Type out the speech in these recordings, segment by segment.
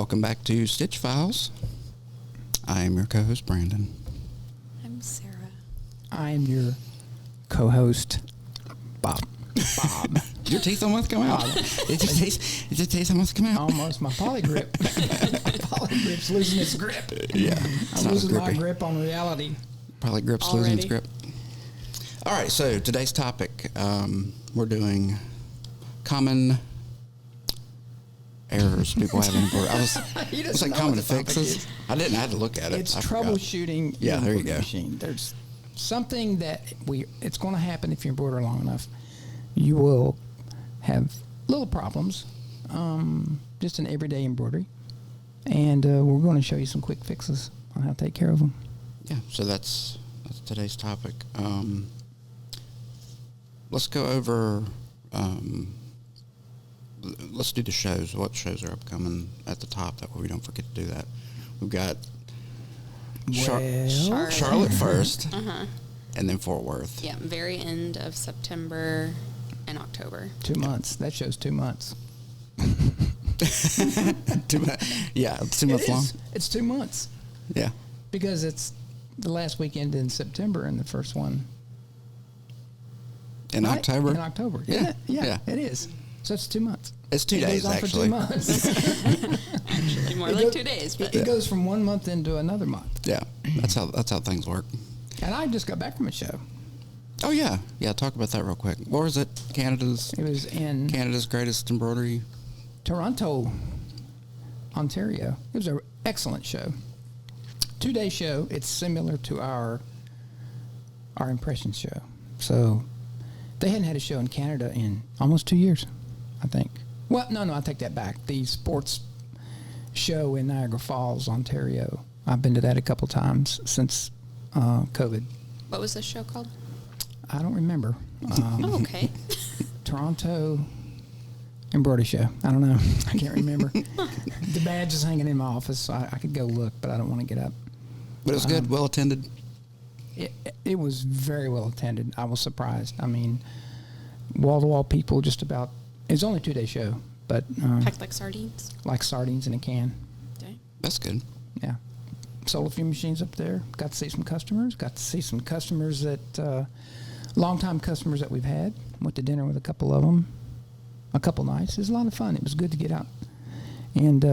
Welcome back to StitchPhiles. I am your co-host, Brandon. I'm Sarah. I am your co-host, Bob. Your teeth almost come out. Did your teeth almost come out? Almost. My polygrip. My polygrip's losing its grip. Yeah. I'm losing my grip on reality. Polygrip's losing its grip. All right, so today's topic, we're doing common errors people have in embroidery. It's like common fixes. I didn't. I had to look at it. It's troubleshooting. Yeah, there you go. Machine. There's something that it's going to happen if you embroider long enough. You will have little problems, just in everyday embroidery, and we're going to show you some quick fixes on how to take care of them. Yeah. So that's today's topic. Let's go over. Let's do the shows. What shows are upcoming at the top? That way we don't forget to do that. We've got Charlotte first, and then Fort Worth. Yeah, very end of September and October. 2 months. That shows 2 months. Yeah, it's 2 months long. It's 2 months. Yeah. Because it's the last weekend in September and the first one in October. In October. Yeah. Yeah, it is. So it's 2 months. It's 2 days, actually. It goes on for 2 months. Actually, more like 2 days. But It goes from 1 month into another month. Yeah, that's how things work. And I just got back from a show. Oh yeah, talk about that real quick. What was it? It was in Canada's greatest embroidery. Toronto, Ontario. It was an excellent show. 2-day show. It's similar to our Impressions show. So they hadn't had a show in Canada in almost 2 years, I think. Well, no, I take that back. The sports show in Niagara Falls, Ontario. I've been to that a couple times since COVID. what was this show called? I don't remember. Oh, okay. Toronto Embroidery Show. I don't know. I can't remember. The badge is hanging in my office, so I could go look, but I don't want to get up. But it was good, well attended. It was very well attended. I was surprised. I mean, wall-to-wall people just about. It was only a 2-day show, but Packed like sardines. like sardines in a can. Okay. That's good. Yeah. Sold a few machines up there. Got to see some customers. Got to see some customers that long-time customers that we've had. Went to dinner with a couple of them. A couple nights. It was a lot of fun. It was good to get out and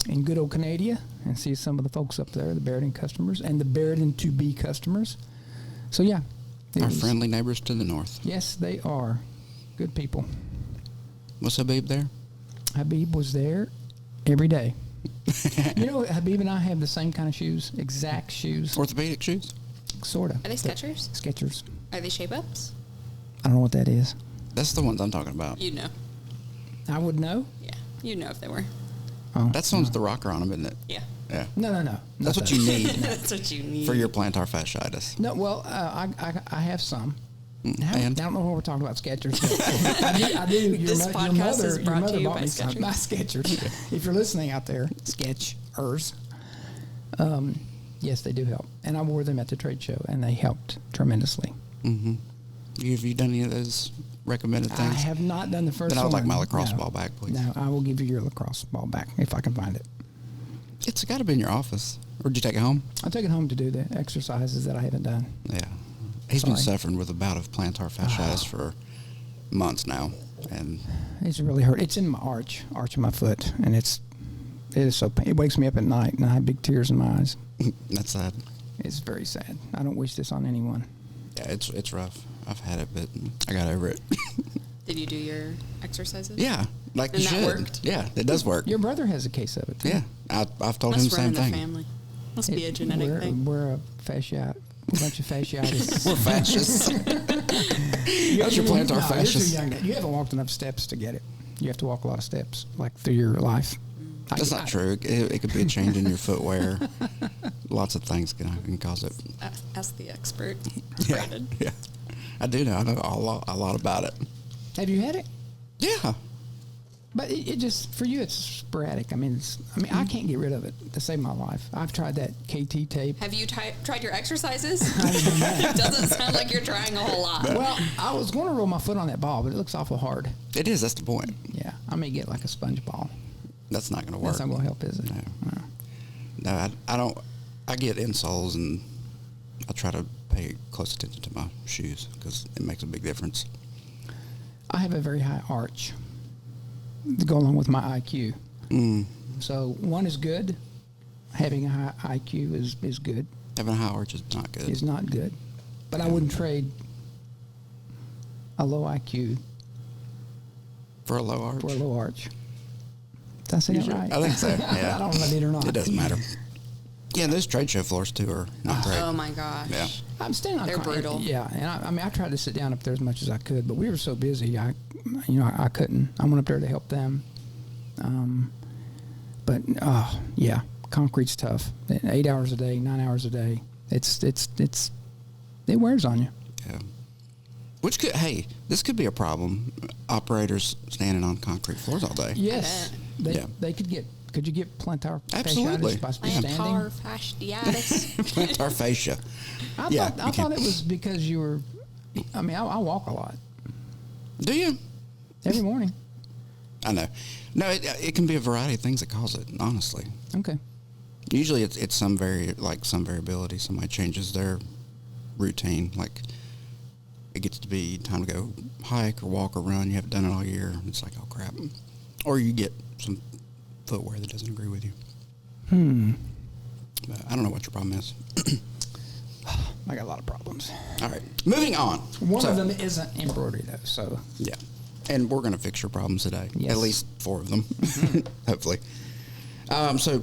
in good old Canada and see some of the folks up there, the Barudan customers and the Barudan to be customers. So yeah, Our friendly neighbors to the north. Yes, they are good people. Was Habib there? Habib was there every day. You know, Habib and I have the same kind of shoes, exact shoes. Orthopedic shoes? Sort of. Are they Skechers? Skechers. Are they shape-ups? I don't know what that is. That's the ones I'm talking about. You'd know. I would know. Yeah, you'd know if they were. Oh, That's the ones with the rocker on them, isn't it? Yeah. Yeah. No. That's what you need That's what you need. for your plantar fasciitis. No, well, I have some. And? I don't know what we're talking about Skechers. I do. Your, This podcast is brought to you bought by me some. Skechers. My Skechers. If you're listening out there, Skechers. Yes, they do help. And I wore them at the trade show, and they helped tremendously. Mm-hmm. Have you done any of those recommended things? I have not done the first one. Then I would like my lacrosse ball back, please. No, I will give you your lacrosse ball back if I can find it. It's got to be in your office. Or did you take it home? I'll take it home to do the exercises that I haven't done. Yeah. He's been Sorry. suffering with a bout of plantar fasciitis for months now. And It's really hurt. It's in my arch of my foot, and it is so pain. It wakes me up at night, and I have big tears in my eyes. that's sad. It's very sad. I don't wish this on anyone. Yeah, it's rough. I've had it, but I got over it. Did you do your exercises? Yeah, like And you that should. worked? Yeah, it does work. Your brother has a case of it, too. Yeah, I've told him Must the run same in the thing. family. Must be a genetic we're, thing. We're a bunch of fasciitis. We're fascists. That's your plantar You're fasciitis. too young. You haven't walked enough steps to get it. You have to walk a lot of steps, like through your life. That's not true. It could be a change in your footwear. Lots of things can cause it. Ask the expert, Yeah, Brandon. yeah. I do know. I know a lot about it. Have you had it? Yeah. But it just, for you, it's sporadic. I mean, I can't get rid of it to save my life. I've tried that KT tape. Have you tried your exercises? It doesn't sound like you're trying a whole lot. Well, I was going to roll my foot on that ball, but it looks awful hard. It is. That's the point. Yeah, I may get like a sponge ball. That's not going to work. That's not going to help, is it? No, I don't. I get insoles, and I try to pay close attention to my shoes because it makes a big difference. I have a very high arch to go along with my IQ. So one is good. Having a high IQ is good. Having a high arch is not good. Is not good. But I wouldn't trade a low IQ for a low arch. Did I say that right? I think so. Yeah. I don't know if I did or not. It doesn't matter. Yeah, those trade show floors too are not great. Oh my gosh. Yeah. I'm standing on. They're brutal. Yeah, and I mean, I tried to sit down up there as much as I could, but we were so busy, I couldn't. I went up there to help them. But yeah, concrete's tough. 8 hours a day, 9 hours a day. It wears on you. Yeah. Which could, hey, this could be a problem. Operators standing on concrete floors all day. Yes, they could get. Could you get plantar Absolutely. fasciitis by standing? Plantar fasciitis. Plantar fascia. I thought it was because you were. I mean, I walk a lot. Do you? Every morning. I know. No, it can be a variety of things that cause it. Honestly. Okay. Usually, it's some variability. Somebody changes their routine. Like it gets to be time to go hike or walk or run. You haven't done it all year. It's like, oh crap. Or you get some footwear that doesn't agree with you. But I don't know what your problem is. I got a lot of problems. All right, moving on. One of them isn't embroidery, though. So yeah, and we're going to fix your problems today. Yes. At least 4 of them, hopefully. So,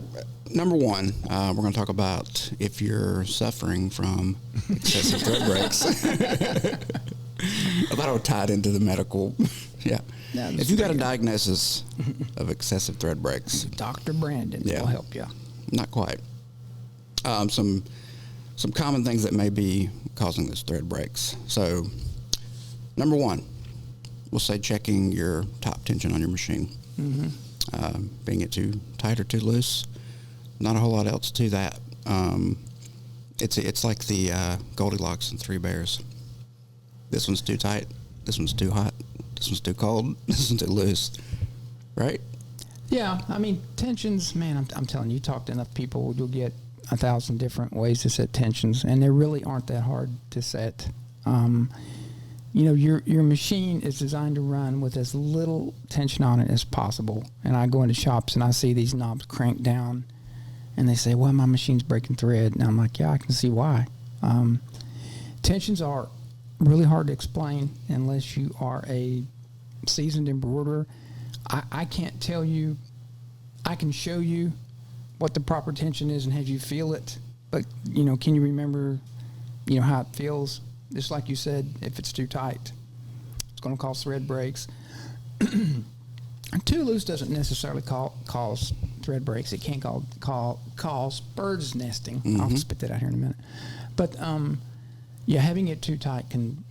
number one, we're going to talk about if you're suffering from excessive thread breaks. I thought I would tie it into the medical. Yeah. No, if you got a diagnosis of excessive thread breaks, Dr. Brandon will help you. Not quite. Some common things that may be causing those thread breaks. So, number one, we'll say checking your top tension on your machine. Being it too tight or too loose. Not a whole lot else to that. It's like the Goldilocks and Three Bears. This one's too tight. This one's too hot. This one's too cold. This one's too loose. Right? Yeah. I mean, tensions, man, I'm telling you, talk to enough people, you'll get 1,000 different ways to set tensions, and they really aren't that hard to set. Your machine is designed to run with as little tension on it as possible. And I go into shops and I see these knobs cranked down, and they say, well, my machine's breaking thread. And I'm like, yeah, I can see why. Tensions are really hard to explain unless you are a seasoned embroiderer. I can't tell you. I can show you what the proper tension is and have you feel it. But, can you remember, how it feels? Just like you said, if it's too tight, it's going to cause thread breaks. Too loose doesn't necessarily cause thread breaks. It can cause bird's nesting. I'll spit that out here in a minute. But having it too tight can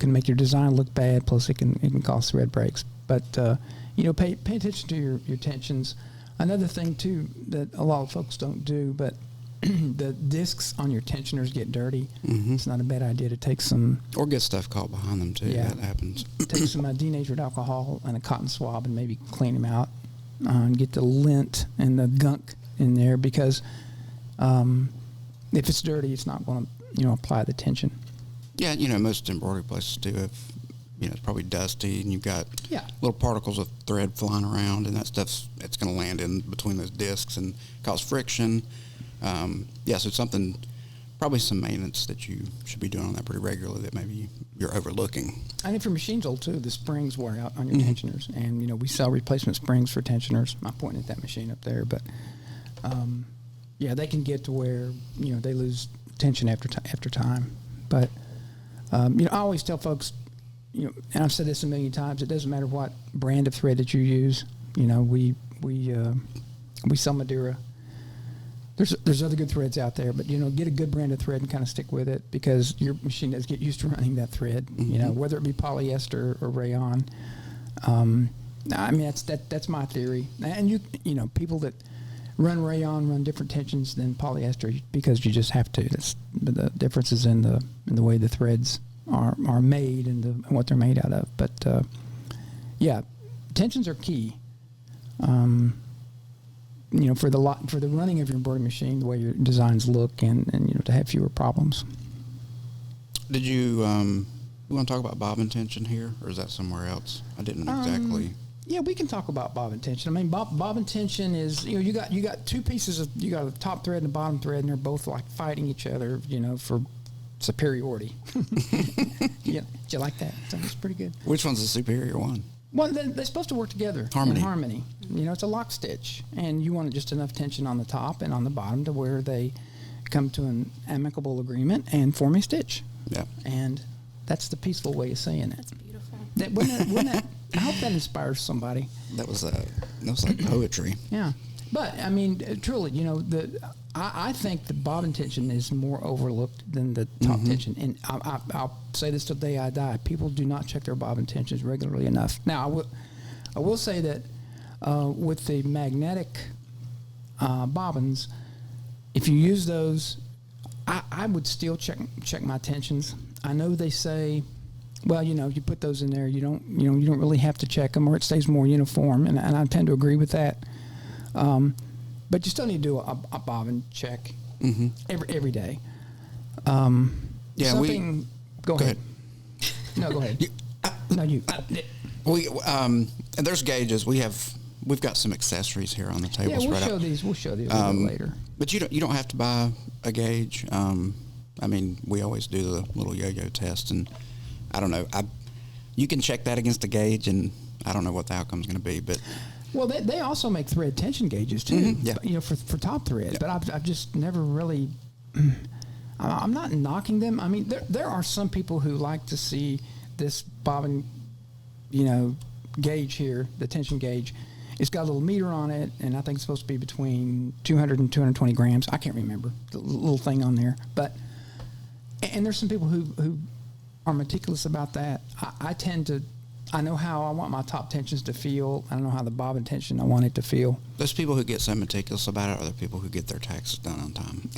make your design look bad. Plus, it can cause thread breaks. But pay attention to your tensions. Another thing too that a lot of folks don't do, but the discs on your tensioners get dirty. It's not a bad idea to take some... Or get stuff caught behind them, too. Yeah. That happens. Take some denatured alcohol and a cotton swab and maybe clean them out and get the lint and the gunk in there because if it's dirty, it's not going to, apply the tension. Yeah, most embroidery places do. If it's probably dusty and you've got little particles of thread flying around and that stuff's it's going to land in between those discs and cause friction. So it's something, probably some maintenance that you should be doing on that pretty regularly that maybe you're overlooking. And if your machine's old too, the springs wear out on your tensioners. And, we sell replacement springs for tensioners. I'm pointing at that machine up there. But, they can get to where, they lose tension after time. But, I always tell folks, and I've said this a million times, it doesn't matter what brand of thread that you use. We sell Madeira. There's other good threads out there, but get a good brand of thread and kind of stick with it because your machine does get used to running that thread. Whether it be polyester or rayon. That's my theory. And people that run rayon run different tensions than polyester because you just have to. That's the differences in the way the threads are made and what they're made out of. But tensions are key. For the running of your embroidery machine, the way your designs look, and to have fewer problems. Did you want to talk about bobbin tension here, or is that somewhere else? I didn't exactly. Yeah, we can talk about bobbin tension. I mean, bobbin tension is you got two pieces of you got a top thread and a bottom thread, and they're both like fighting each other, for superiority. Yeah, did you like that? That's pretty good. Which one's the superior one? Well, they're supposed to work together. Harmony. In harmony. It's a lock stitch, and you want just enough tension on the top and on the bottom to where they come to an amicable agreement and form a stitch. Yeah. And that's the peaceful way of saying it. That's beautiful. Wouldn't that, I hope that inspires somebody. That was like poetry. Yeah. But, I mean, truly, I think the bobbin tension is more overlooked than the top tension. And I'll say this till the day I die. People do not check their bobbin tensions regularly enough. Now, I will say that with the magnetic bobbins, if you use those, I would still check my tensions. I know they say, well, you put those in there, you don't really have to check them, or it stays more uniform, and I tend to agree with that. But you still need to do a bobbin check every day. Yeah, Go ahead. No, go ahead. You. And there's gauges. We've got some accessories here on the table. Yeah, we'll show these a little later. But you don't have to buy a gauge. I mean, we always do the little yo-yo test, and I don't know. You can check that against a gauge, and I don't know what the outcome's going to be, but. Well, they also make thread tension gauges too. Yeah. For top thread. Yeah. But I've just never really. I'm not knocking them. I mean, there are some people who like to see this bobbin, gauge here, the tension gauge. It's got a little meter on it, and I think it's supposed to be between 200 and 220 grams. I can't remember the little thing on there, and there's some people who are meticulous about that. I know how I want my top tensions to feel. I don't know how the bobbin tension I want it to feel. Those people who get so meticulous about it are the people who get their taxes done on time.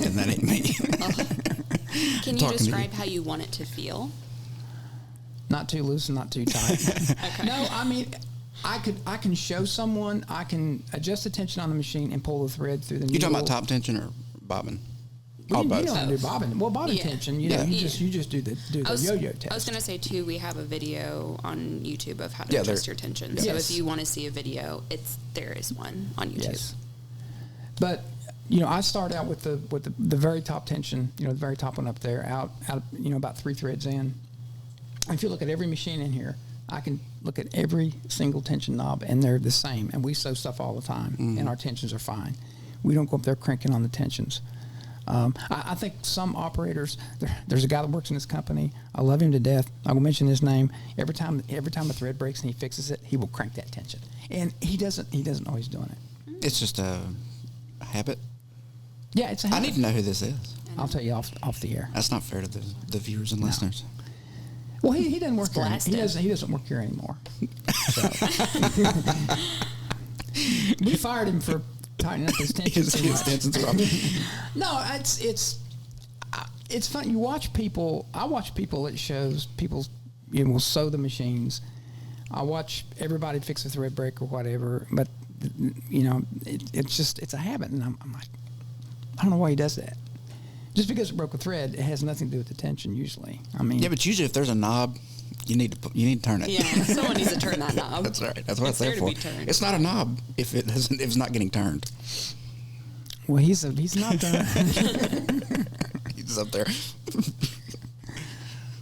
And that ain't me. Can you describe how you want it to feel? Not too loose and not too tight. Okay. No, I mean, I can show someone, I can adjust the tension on the machine and pull the thread through the needle. You talking about top tension or bobbin? Well, you both. don't have to do bobbin. Well, bobbin Yeah. tension, Yeah. you just do the yo-yo test. I was going to say, too, we have a video on YouTube of how to Yeah, adjust your tension. Yeah. So Yes. if you want to see a video, there is one on YouTube. Yes. But, I start out with the very top tension, the very top one up there, out about 3 threads in. If you look at every machine in here, I can look at every single tension knob, and they're the same. And we sew stuff all the time, and our tensions are fine. We don't go up there cranking on the tensions. I think some operators. There's a guy that works in this company. I love him to death. I will mention his name every time. Every time a thread breaks and he fixes it, he will crank that tension, and he doesn't always doing it. It's just a habit. Yeah, it's a I habit. need to know who this is. I'll tell you off the air. That's not fair to the viewers and listeners. Well, he doesn't work here. Blasted. He doesn't work here anymore. So. We fired him for tightening up his tensions too much. No, it's fun. You watch people. I watch people at shows. People will sew the machines. I watch everybody fix a thread break or whatever. But it's a habit, and I'm like, I don't know why he does that. Just because it broke a thread, it has nothing to do with the tension usually. I mean, Yeah, but usually if there's a knob, you need to turn it. Yeah, someone needs to turn that knob. That's right. That's what it's there there to for. be turned. It's not a knob if it's not getting turned. well, he's not done. He's up there.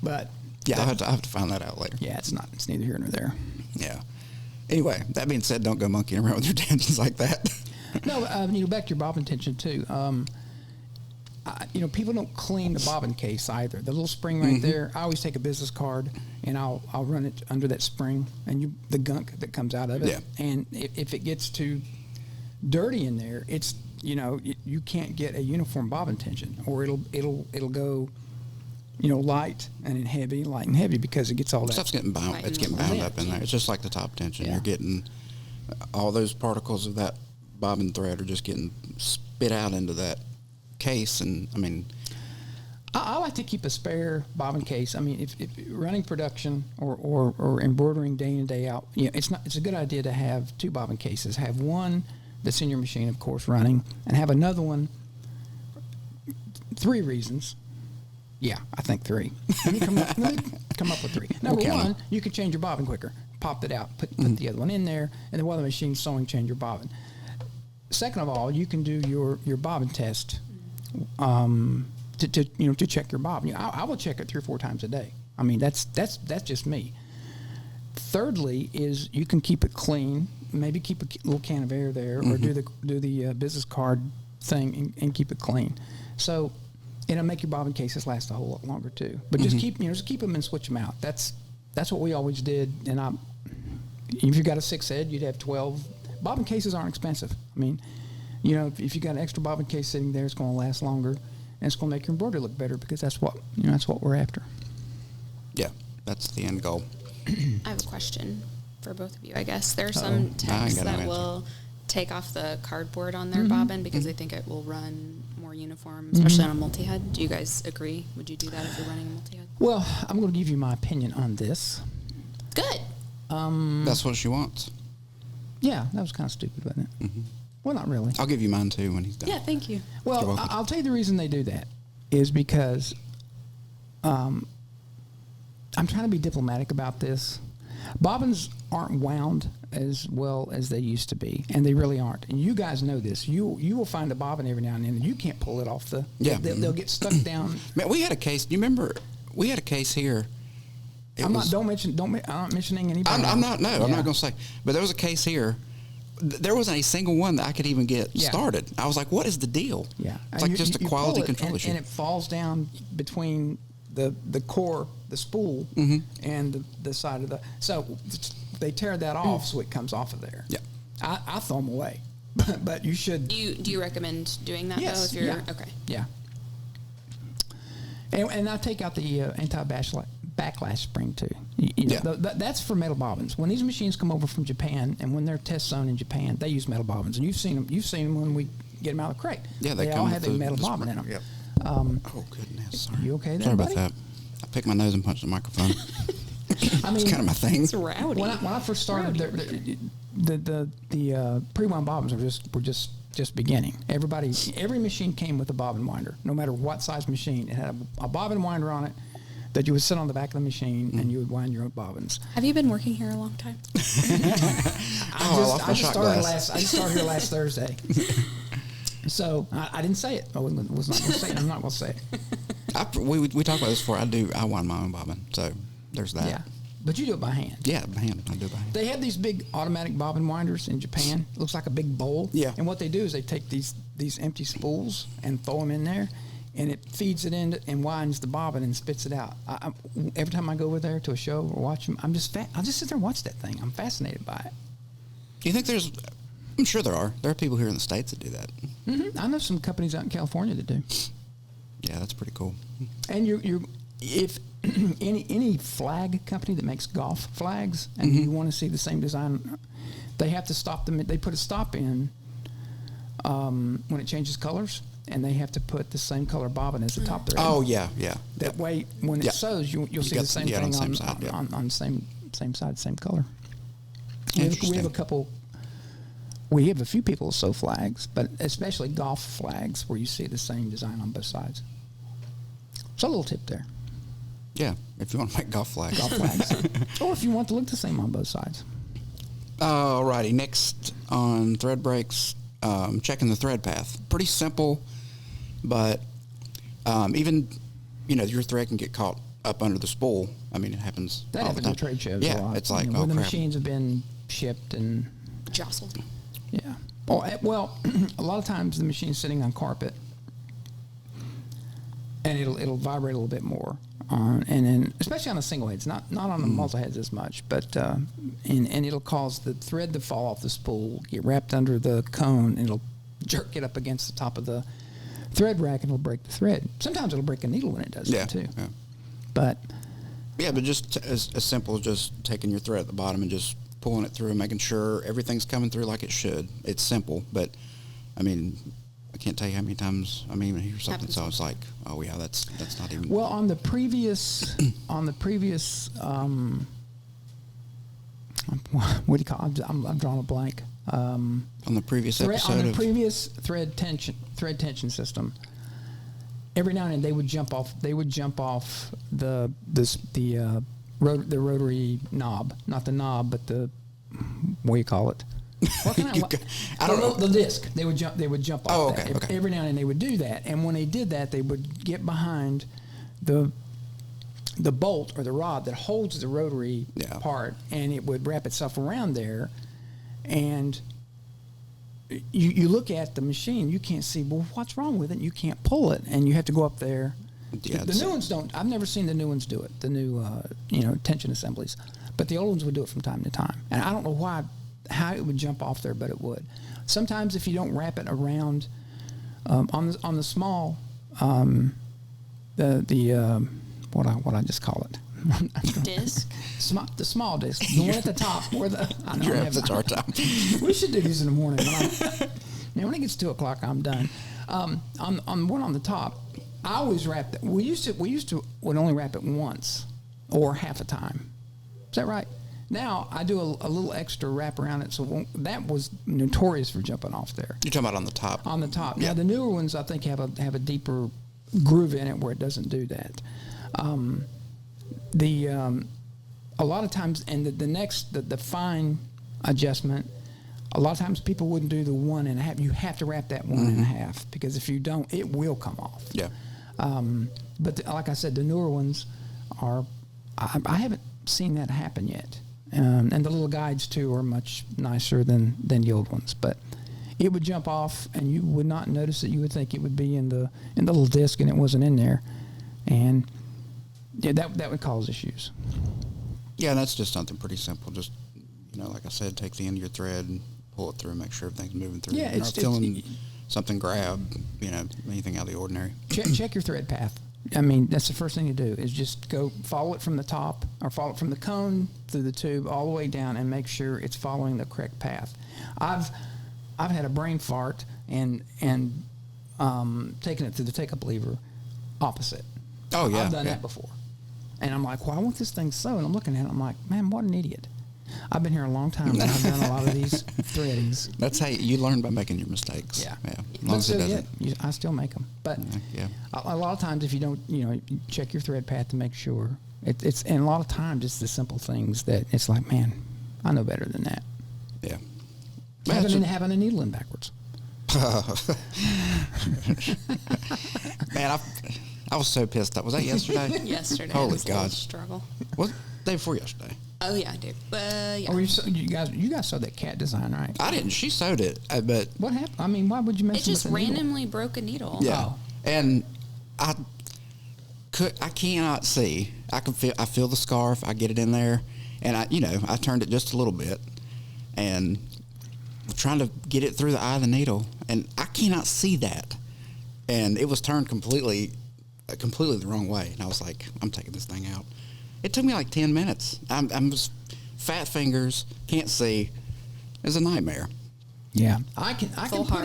But Yeah, I'll have to find that out later. yeah, it's neither here nor there. Yeah. Anyway, that being said, don't go monkeying around with your tensions like that. No, back to your bobbin tension too. People don't clean the bobbin case either. The little spring right there. I always take a business card and I'll run it under that spring and the gunk that comes out of it. Yeah. And if it gets too dirty in there, it's you can't get a uniform bobbin tension, or it'll go light and then heavy, light and heavy, because it gets all that. Stuff's getting bound. Right It's in getting the bound lid. up in there. It's just like the top tension. Yeah. You're getting all those particles of that bobbin thread are just getting spit out into that case, and I mean, I like to keep a spare bobbin case. I mean, if running production or embroidering day in, day out, it's a good idea to have 2 bobbin cases. Have one that's in your machine, of course, running, and have another one. 3 reasons. Yeah, I think 3. Let me come up with 3. Number one, you can change your bobbin quicker. Pop it out, put the other one in there, and then while the machine's sewing, change your bobbin. Second of all, you can do your bobbin test to check your bobbin. I will check it 3 or 4 times a day. I mean, that's just me. Thirdly, is you can keep it clean. Maybe keep a little can of air there, or do the business card thing and keep it clean. So it'll make your bobbin cases last a whole lot longer too. But just keep them and switch them out. That's what we always did. And if you got a 6 head, you'd have 12. Bobbin cases aren't expensive. I mean, if you got an extra bobbin case sitting there, it's going to last longer, and it's going to make your embroidery look better, because that's what we're after. Yeah, that's the end goal. I have a question for both of you, I guess. There are some techs that will take off the cardboard on their bobbin because they think it will run more uniform, especially on a multi-head. Do you guys agree? Would you do that if you're running a multi-head? Well, I'm going to give you my opinion on this. Good. That's what she wants. Yeah, that was kind of stupid, wasn't it? Well, not really. I'll give you mine too when he's done. Yeah, thank you. Well, I'll tell you the reason they do that is because I'm trying to be diplomatic about this. Bobbins aren't wound as well as they used to be, and they really aren't. And you guys know this. You will find a bobbin every now and then, and you can't pull it off the. Yeah, they'll get stuck down. Man, we had a case. You remember? We had a case here. I'm not mentioning anybody. I'm not going to say. But there was a case here. There wasn't a single one that I could even get started. I was like, what is the deal? Yeah. It's like just a quality control issue. And it falls down between the core, the spool, and the side of the... So they tear that off so it comes off of there. Yeah. I throw them away. But you should... Do you recommend doing that, yes, though? If you're, yeah. Okay. Yeah. And I take out the anti-backlash spring too. That's for metal bobbins. When these machines come over from Japan, and when they're test sewn in Japan, they use metal bobbins. And you've seen them when we get them out of the crate. Yeah, they all have a metal bobbin in them. Yep. Oh goodness! Sorry. You okay there, Sorry buddy? about that. I picked my nose and punched the microphone. I mean, it's kind of my thing. It's rowdy. When I first started, the pre-wound bobbins were just beginning. Every machine came with a bobbin winder, no matter what size machine. It had a bobbin winder on it that you would sit on the back of the machine and you would wind your own bobbins. Have you been working here a long time? I just started here last Thursday. So I didn't say it. I was not going to say it. I'm not going to say it. We talked about this before. I wind my own bobbin, so there's that. Yeah. But you do it by hand. Yeah, by hand. I do it by hand. They have these big automatic bobbin winders in Japan. It looks like a big bowl. Yeah. And what they do is they take these empty spools and throw them in there, and it feeds it in and winds the bobbin and spits it out. Every time I go over there to a show or watch them, I'll just sit there and watch that thing. I'm fascinated by it. Do you think there's... I'm sure there are. There are people here in the States that do that. Mm-hmm. I know some companies out in California that do. Yeah, that's pretty cool. And if any flag company that makes golf flags and you want to see the same design, they have to stop them. They put a stop in when it changes colors, and they have to put the same color bobbin as the top thread. Oh yeah. That way, when it sews, you'll see the same thing on the same side, same color. We have a couple. We have a few people who sew flags, but especially golf flags where you see the same design on both sides. So a little tip there. Yeah, if you want to make golf flags. Or if you want to look the same on both sides. Alrighty, next on thread breaks, checking the thread path. Pretty simple, but even, your thread can get caught up under the spool. I mean, it happens That all happens the at time. trade shows a lot. It's like, when the crap. machines have been shipped and... Jostled. Yeah. Well, a lot of times the machine's sitting on carpet, and it'll vibrate a little bit more, and then especially on the single heads, not on the multi heads as much, but and it'll cause the thread to fall off the spool, get wrapped under the cone, and it'll jerk it up against the top of the thread rack, and it'll break the thread. Sometimes it'll break a needle when it does that too. Yeah. But just as simple as just taking your thread at the bottom and just pulling it through, making sure everything's coming through like it should. It's simple, but I mean, can't tell you how many times I mean hear something, so it's like, oh yeah, that's not even. Well, on the previous, what do you call it? I'm drawing a blank. On the previous episode on the previous thread tension system, every now and then they would jump off the rotary knob, not the knob, but the, what do you call it? What can I don't know. The disc. They would jump off that. Okay. Every now and then they would do that, and when they did that, they would get behind the bolt or the rod that holds the rotary part, and it would wrap itself around there, and you look at the machine, you can't see, well, what's wrong with it? You can't pull it, and you have to go up there. Yeah, the new ones don't. I've never seen the new ones do it, the new tension assemblies, but the old ones would do it from time to time, and I don't know how it would jump off there, but it would. Sometimes if you don't wrap it around on the small what I just call it? Disc? The small disc. The one at the top. Where I know You're having such a hard time. We should do these in the morning. When it gets 2 o'clock, I'm done. On one on the top, I always wrap that. We used to would only wrap it once or half a time. Is that right? Now I do a little extra wrap around it, so that was notorious for jumping off there. You're talking about on the top. On the top. Yeah. Now the newer ones I think have a deeper groove in it where it doesn't do that. A lot of times, and the fine adjustment, a lot of times people wouldn't do the 1.5. You have to wrap that 1.5 because if you don't, it will come off. Yeah. But like I said, the newer ones are. I haven't seen that happen yet. And the little guides too are much nicer than the old ones. But it would jump off, and you would not notice it. You would think it would be in the little disc, and it wasn't in there. And yeah, that would cause issues. Yeah, and that's just something pretty simple. Just, like I said, take the end of your thread and pull it through, make sure everything's moving through. Yeah, You're not feeling something grab, anything out of the ordinary. Check your thread path. I mean, that's the first thing to do is just go follow it from the top or follow it from the cone through the tube all the way down and make sure it's following the correct path. I've had a brain fart and taking it through the take-up lever opposite. Oh, yeah. I've done that before. And I'm like, well, I want this thing sewed. And I'm looking at it. I'm like, man, what an idiot. I've been here a long time, and I've done a lot of these threadings. That's how you learn by making your mistakes. Yeah. As long as it doesn't. I still make them. But a lot of times if you don't, you check your thread path to make sure. And a lot of times it's the simple things that it's like, man, I know better than that. Yeah. Having a needle in backwards. Man, I was so pissed off. Was that yesterday? Yesterday. Holy God. God. Struggle. What? Day before yesterday. Oh, yeah, I do. Yeah. Oh, you guys saw that cat design, right? I didn't. She sewed it, but... What happened? I mean, why would you mess It just with a needle? randomly broke a needle. Yeah. Oh. And I cannot see. I feel the scarf. I get it in there. And I turned it just a little bit. And trying to get it through the eye of the needle. And I cannot see that. And it was turned completely the wrong way. And I was like, I'm taking this thing out. It took me like 10 minutes. I'm just fat fingers, can't see. It was a nightmare. Yeah, I can put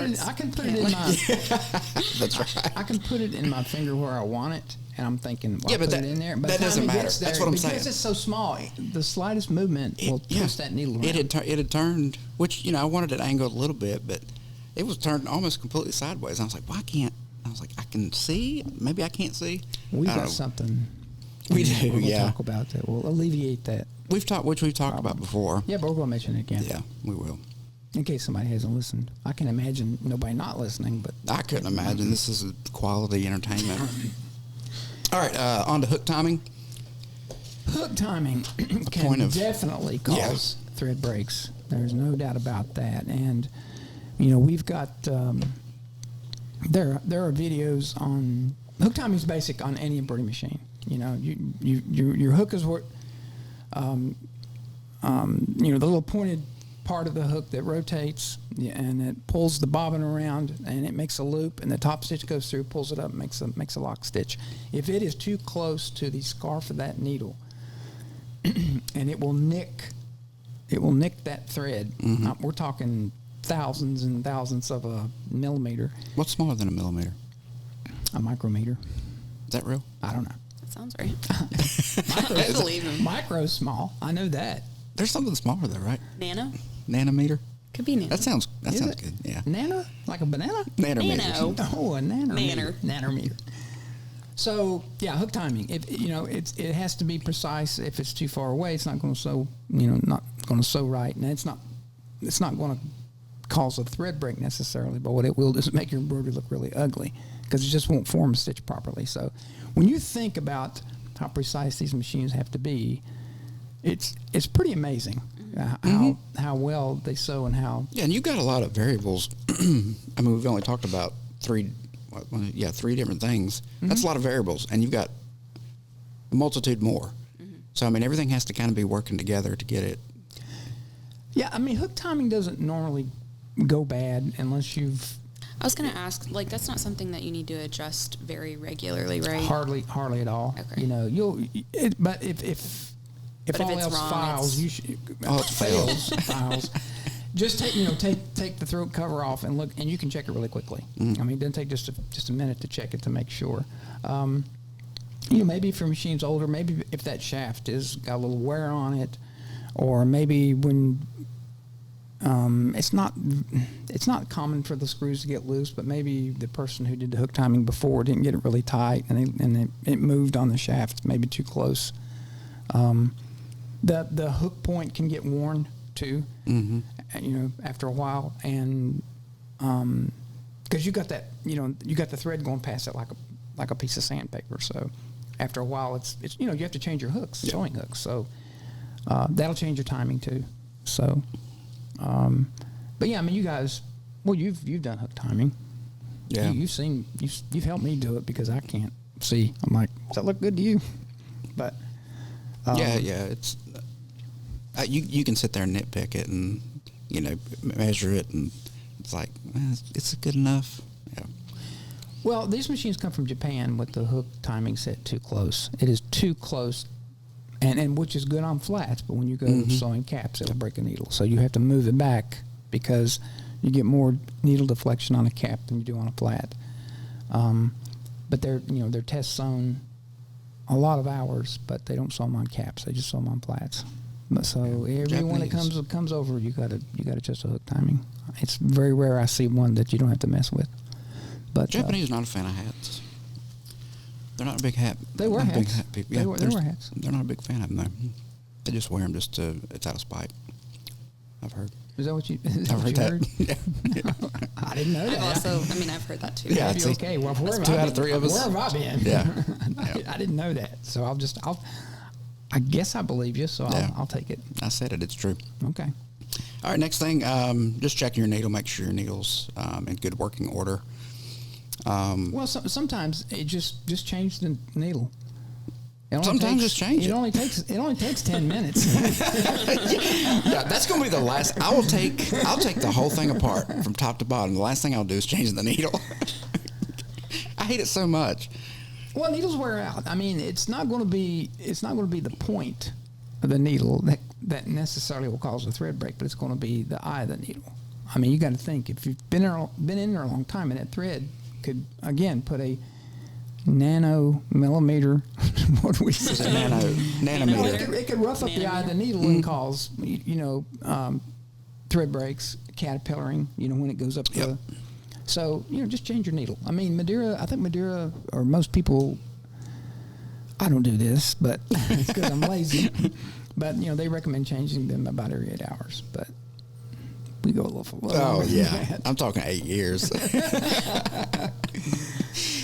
it in my. That's right. I can put it in my finger where I want it, and I'm thinking, well, but put it in there. But that doesn't matter. That's what I'm saying. Because it's so small, the slightest movement will twist that needle around. It had turned, which I wanted it angled a little bit, but it was turned almost completely sideways. I was like, why can't? I was like, I can see. Maybe I can't see. We got something. We do. We'll yeah. talk about that. We'll alleviate that. We've talked about before. Yeah, but we're going to mention it again. Yeah, we will. In case somebody hasn't listened. I can imagine nobody not listening, but... I couldn't imagine. This is quality entertainment. All right, on to hook timing. Hook timing can definitely cause thread breaks. There's no doubt about that. And, we've got... there are videos on... Hook timing is basic on any embroidery machine. Your hook is what... the little pointed part of the hook that rotates and it pulls the bobbin around and it makes a loop and the top stitch goes through, pulls it up, makes a lock stitch. If it is too close to the scarf of that needle, and it will nick that thread. Mm-hmm. We're talking thousands and thousands of a millimeter. What's smaller than a millimeter? A micrometer. Is that real? I don't know. That sounds right. Micro, I believe him. Micro's small. I know that. There's something smaller though, right? Nano? Nanometer? Could be nano. That sounds Is it? good. Yeah. Nano? Like a banana? Nanometer. Nano. Oh, a nanometer. Nanner. Nanometer. So yeah, hook timing. If it has to be precise. If it's too far away, it's not going to sew. Not going to sew right, and it's not going to cause a thread break necessarily. But what it will do is make your embroidery look really ugly because it just won't form a stitch properly. So when you think about how precise these machines have to be, it's pretty amazing how well they sew and how. Yeah, and you've got a lot of variables. I mean, we've only talked about three different things. That's a lot of variables, and you've got a multitude more. So, I mean, everything has to kind of be working together to get it. Yeah, I mean, hook timing doesn't normally go bad unless you've I was going to ask, like, that's not something that you need to adjust very regularly, right? hardly at all. Okay. But if But all if it's else wrong, files, it's- you should Oh, it fails. files. Just take the throat cover off and look, and you can check it really quickly. I mean, it doesn't take just a minute to check it to make sure. Maybe if your machine's older, maybe if that shaft is got a little wear on it, or maybe when it's not common for the screws to get loose, but maybe the person who did the hook timing before didn't get it really tight, and it moved on the shaft maybe too close. The hook point can get worn too, after a while, and because you got that, you got the thread going past it like a piece of sandpaper. So after a while, it's you have to change your hooks, sewing hooks. So that'll change your timing too. So, but yeah, I mean, you guys, well, you've done hook timing. Yeah. You've helped me do it because I can't see. I'm like, does that look good to you? But Yeah, it's you can sit there and nitpick it and measure it, and it's like it's good enough. Yeah. Well, these machines come from Japan with the hook timing set too close. It is too close, and which is good on flats, but when you go sewing caps, it'll break a needle. So you have to move it back because you get more needle deflection on a cap than you do on a flat. But they're test sewn a lot of hours, but they don't sew them on caps. They just sew them on flats. But so everyone that comes over, you got to adjust the hook timing. It's very rare I see one that you don't have to mess with. But Japanese are not a fan of hats. They're not a big hat. They wear not hats. Big hat people. They Yeah, wear hats. They're not a big fan of them though. They just wear them it's out of spite. I've heard. Is that what you? I've heard that. Yeah. I didn't know that. I've heard that too. Yeah, Maybe, it's okay. Well, where have 2 I out of been? 3 of us. Where have I been? Yeah. I didn't know that. So I guess I believe you. So I'll take it. I said it. It's true. Okay. All right. Next thing, just checking your needle. Make sure your needle's in good working order. Well, sometimes it just change the needle. Sometimes just change it. It only takes 10 minutes. Yeah, that's going to be the last. I'll take the whole thing apart from top to bottom. The last thing I'll do is change the needle. I hate it so much. Well, needles wear out. I mean, it's not going to be the point of the needle that necessarily will cause a thread break, but it's going to be the eye of the needle. I mean, you got to think if you've been in there a long time, and that thread could again put a nano-millimeter. What do we say? Nanometer. It could rough up the eye of the needle and cause thread breaks, caterpillaring. When it goes up. Yep. So just change your needle. I mean, I think Madeira, or most people. I don't do this, but it's because I'm lazy. But they recommend changing them about every 8 hours. But we go a little. Oh yeah, I'm talking 8 years.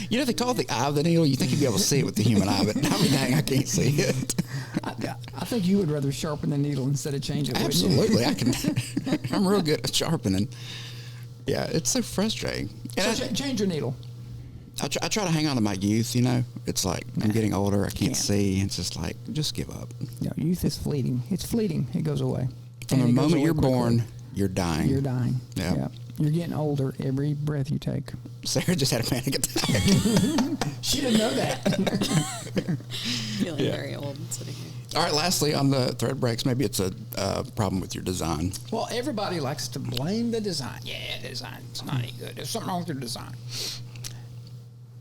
They call it the eye of the needle. You think you'd be able to see it with the human eye, but I mean, dang, I can't see it. I think you would rather sharpen the needle instead of change it. Absolutely, I can. I'm real good at sharpening. Yeah, it's so frustrating. And So change your needle. I try to hang on to my youth. It's like I'm getting older. I can't see. It's just like just give up. Youth is fleeting. It's fleeting. It goes away. From And the it goes moment away you're quickly. born, you're dying. You're dying. Yeah. Yeah. You're getting older every breath you take. Sarah just had a panic attack. She didn't know that. Feeling very old sitting here. All right, lastly, on the thread breaks, maybe it's a problem with your design. Well, everybody likes to blame the design. Yeah, the design's not any good. There's something wrong with your design.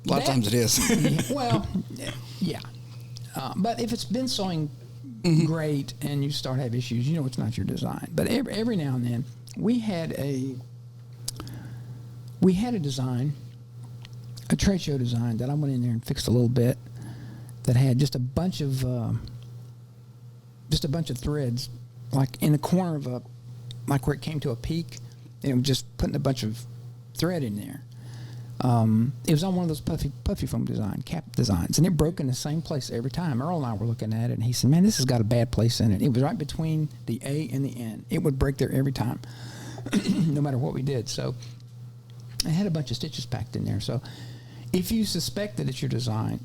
A lot of times it is. Well, yeah. But if it's been sewing great and you start having issues, you know it's not your design. But every now and then, we had a design, a trade show design that I went in there and fixed a little bit that had just a bunch of threads, like in the corner of like where it came to a peak, and it was just putting a bunch of thread in there. It was on one of those puffy foam cap designs, and it broke in the same place every time. Earl and I were looking at it, and he said, "Man, this has got a bad place in it." It was right between the A and the N. It would break there every time, no matter what we did. So it had a bunch of stitches packed in there. So if you suspect that it's your design,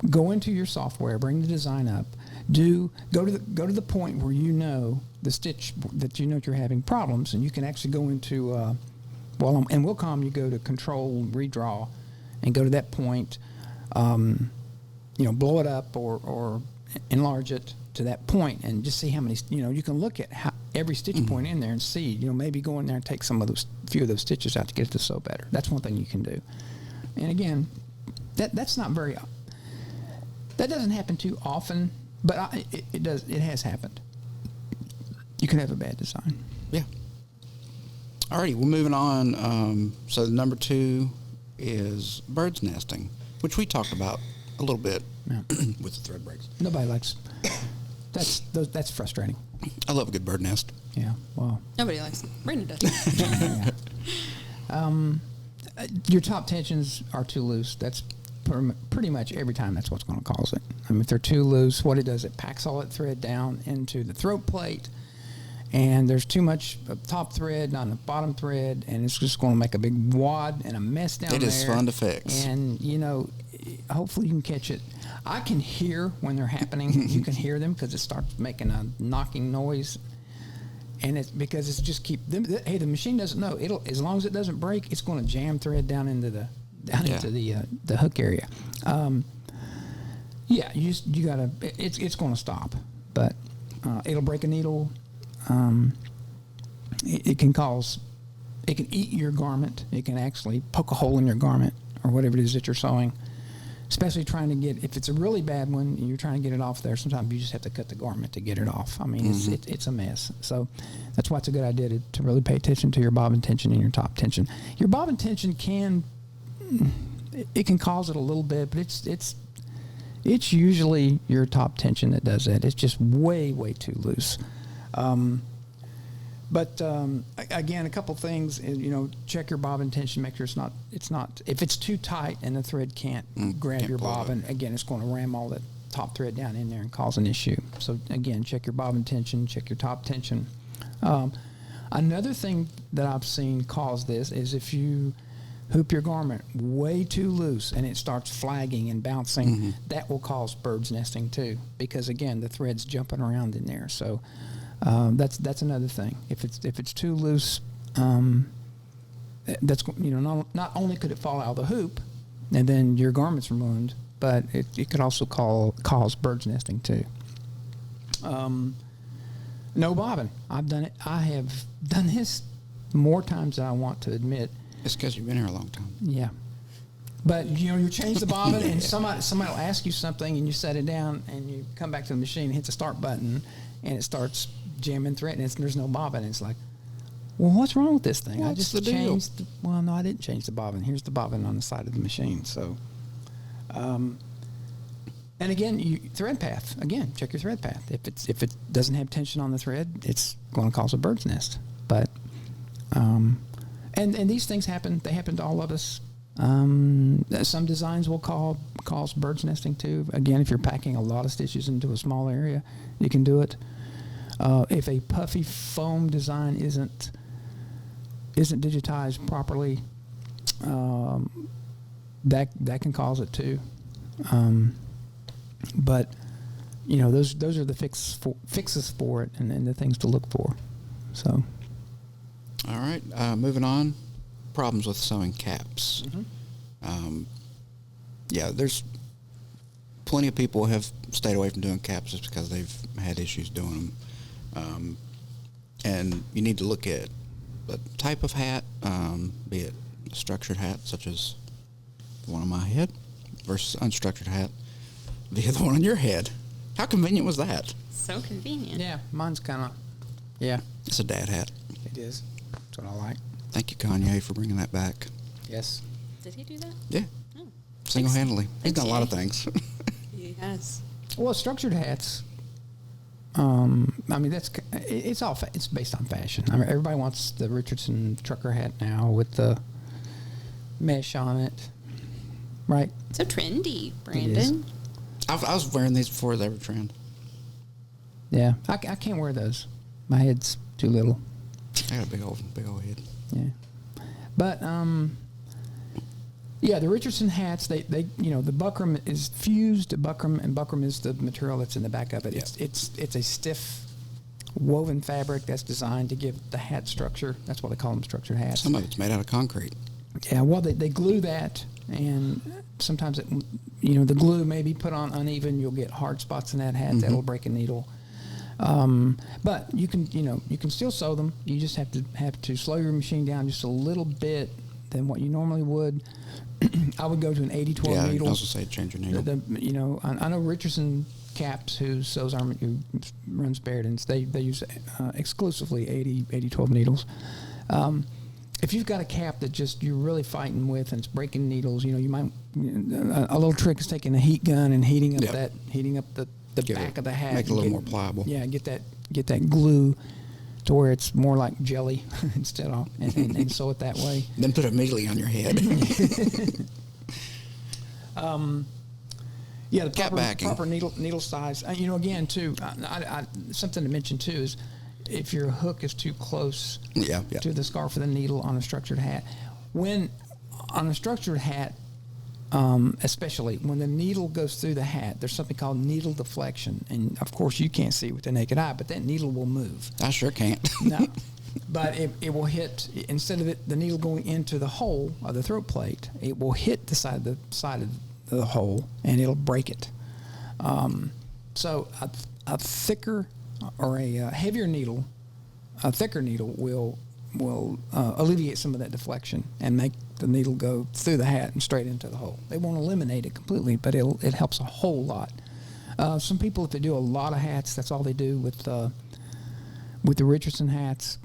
go into your software, bring the design up, go to the point where you know the stitch that you know you're having problems, and you can actually go into in Wilcom you go to Control Redraw, and go to that point, blow it up or enlarge it to that point, and just see how many. You can look at every stitch point in there and see. Maybe go in there and take few of those stitches out to get it to sew better. That's one thing you can do. And again, that's not very. That doesn't happen too often, but it does. It has happened. You can have a bad design. Yeah. Alrighty, we're moving on. So number 2 is bird's nesting, which we talked about a little bit with the thread breaks. Nobody likes. That's frustrating. I love a good bird nest. Yeah. Well. Nobody likes them. Brandon does. Yeah. Your top tensions are too loose. That's pretty much every time that's what's going to cause it. If they're too loose, what it does, it packs all that thread down into the throat plate, and there's too much top thread on the bottom thread, and it's just going to make a big wad and a mess down there. It is fun to fix. And, hopefully you can catch it. I can hear when they're happening. You can hear them because it starts making a knocking noise. And it's because it's just the machine doesn't know. As long as it doesn't break, it's going to jam thread down into the hook area. You gotta. It's going to stop, but it'll break a needle. It can eat your garment. It can actually poke a hole in your garment or whatever it is that you're sewing. Especially trying to get, if it's a really bad one and you're trying to get it off there, sometimes you just have to cut the garment to get it off. I mean, it's a mess. So that's why it's a good idea to really pay attention to your bobbin tension and your top tension. Your bobbin tension can cause it a little bit, but it's usually your top tension that does that. It's just way, way too loose. But again, a couple things, check your bobbin tension, make sure it's not, if it's too tight and the thread can't grab your bobbin, again, it's going to ram all that top thread down in there and cause an issue. So again, check your bobbin tension, check your top tension. Another thing that I've seen cause this is if you hoop your garment way too loose and it starts flagging and bouncing, that will cause bird's nesting too, because again, the thread's jumping around in there. So that's another thing. If it's too loose, that's not only could it fall out of the hoop, and then your garment's ruined, but it could also cause bird's nesting too. No bobbin. I've done it. I have done this more times than I want to admit. It's because you've been here a long time. Yeah. But, you change the bobbin, and somebody will ask you something, and you set it down, and you come back to the machine, hit the start button, and it starts jamming thread, and there's no bobbin. And it's like, well, what's wrong with this thing? What's I just the changed. deal? Well, no, I didn't change the bobbin. Here's the bobbin on the side of the machine. So, and again, thread path. Again, check your thread path. If it doesn't have tension on the thread, it's going to cause a bird's nest. But, and these things happen. They happen to all of us. Some designs will cause bird's nesting too. Again, if you're packing a lot of stitches into a small area, you can do it. If a puffy foam design isn't digitized properly, that can cause it too. But those are the fixes for it, and the things to look for. So, all right, moving on. problems with sewing caps. Yeah, there's plenty of people have stayed away from doing caps just because they've had issues doing them. And you need to look at the type of hat, be it a structured hat, such as the one on my head, versus unstructured hat, via the one on your head. How convenient was that? So convenient. Yeah, mine's kind of, yeah. It's a dad hat. It is. That's what I like. Thank you, Kanye, for bringing that back. Yes. Did he do that? Yeah. Oh. Single-handedly. He's Thanks, done a lot of Jay. things. He has. Well, structured hats. I mean, it's based on fashion. I mean, everybody wants the Richardson trucker hat now with the mesh on it, right? So trendy, Brandon. I was wearing these before they were trend. Yeah, I can't wear those. My head's too little. I got a big old head. Yeah, but yeah, the Richardson hats. They the buckram is fused to buckram, and buckram is the material that's in the back of it. Yeah. It's a stiff woven fabric that's designed to give the hat structure. That's why they call them structured hats. Some of it's made out of concrete. Yeah, well, they glue that, and sometimes the glue may be put on uneven. You'll get hard spots in that hat that'll break a needle. But you can still sew them. You just have to slow your machine down just a little bit than what you normally would. I would go to an 80-12 needle. I also say change your needle. I know Richardson Caps, who sews who runs Barudan's, they use exclusively 80-12 needles. If you've got a cap that just you're really fighting with and it's breaking needles, you might a little trick is taking a heat gun and heating up the back of the hat. Make it a little more pliable. Yeah, get that glue to where it's more like jelly instead of and sew it that way. Then put it immediately on your head. Yeah, the Cap backing. proper needle size. Again, too, something to mention too is if your hook is too close to the scarf of the needle on a structured hat. When on a structured hat, especially when the needle goes through the hat, there's something called needle deflection, and of course you can't see with the naked eye, but that needle will move. I sure can't. No, but it will hit, instead of the needle going into the hole of the throat plate, it will hit the side of the hole and it'll break it. So a thicker or a heavier needle, a thicker needle will alleviate some of that deflection and make the needle go through the hat and straight into the hole. It won't eliminate it completely, but it helps a whole lot. Some people, if they do a lot of hats, that's all they do with the Richardson hats.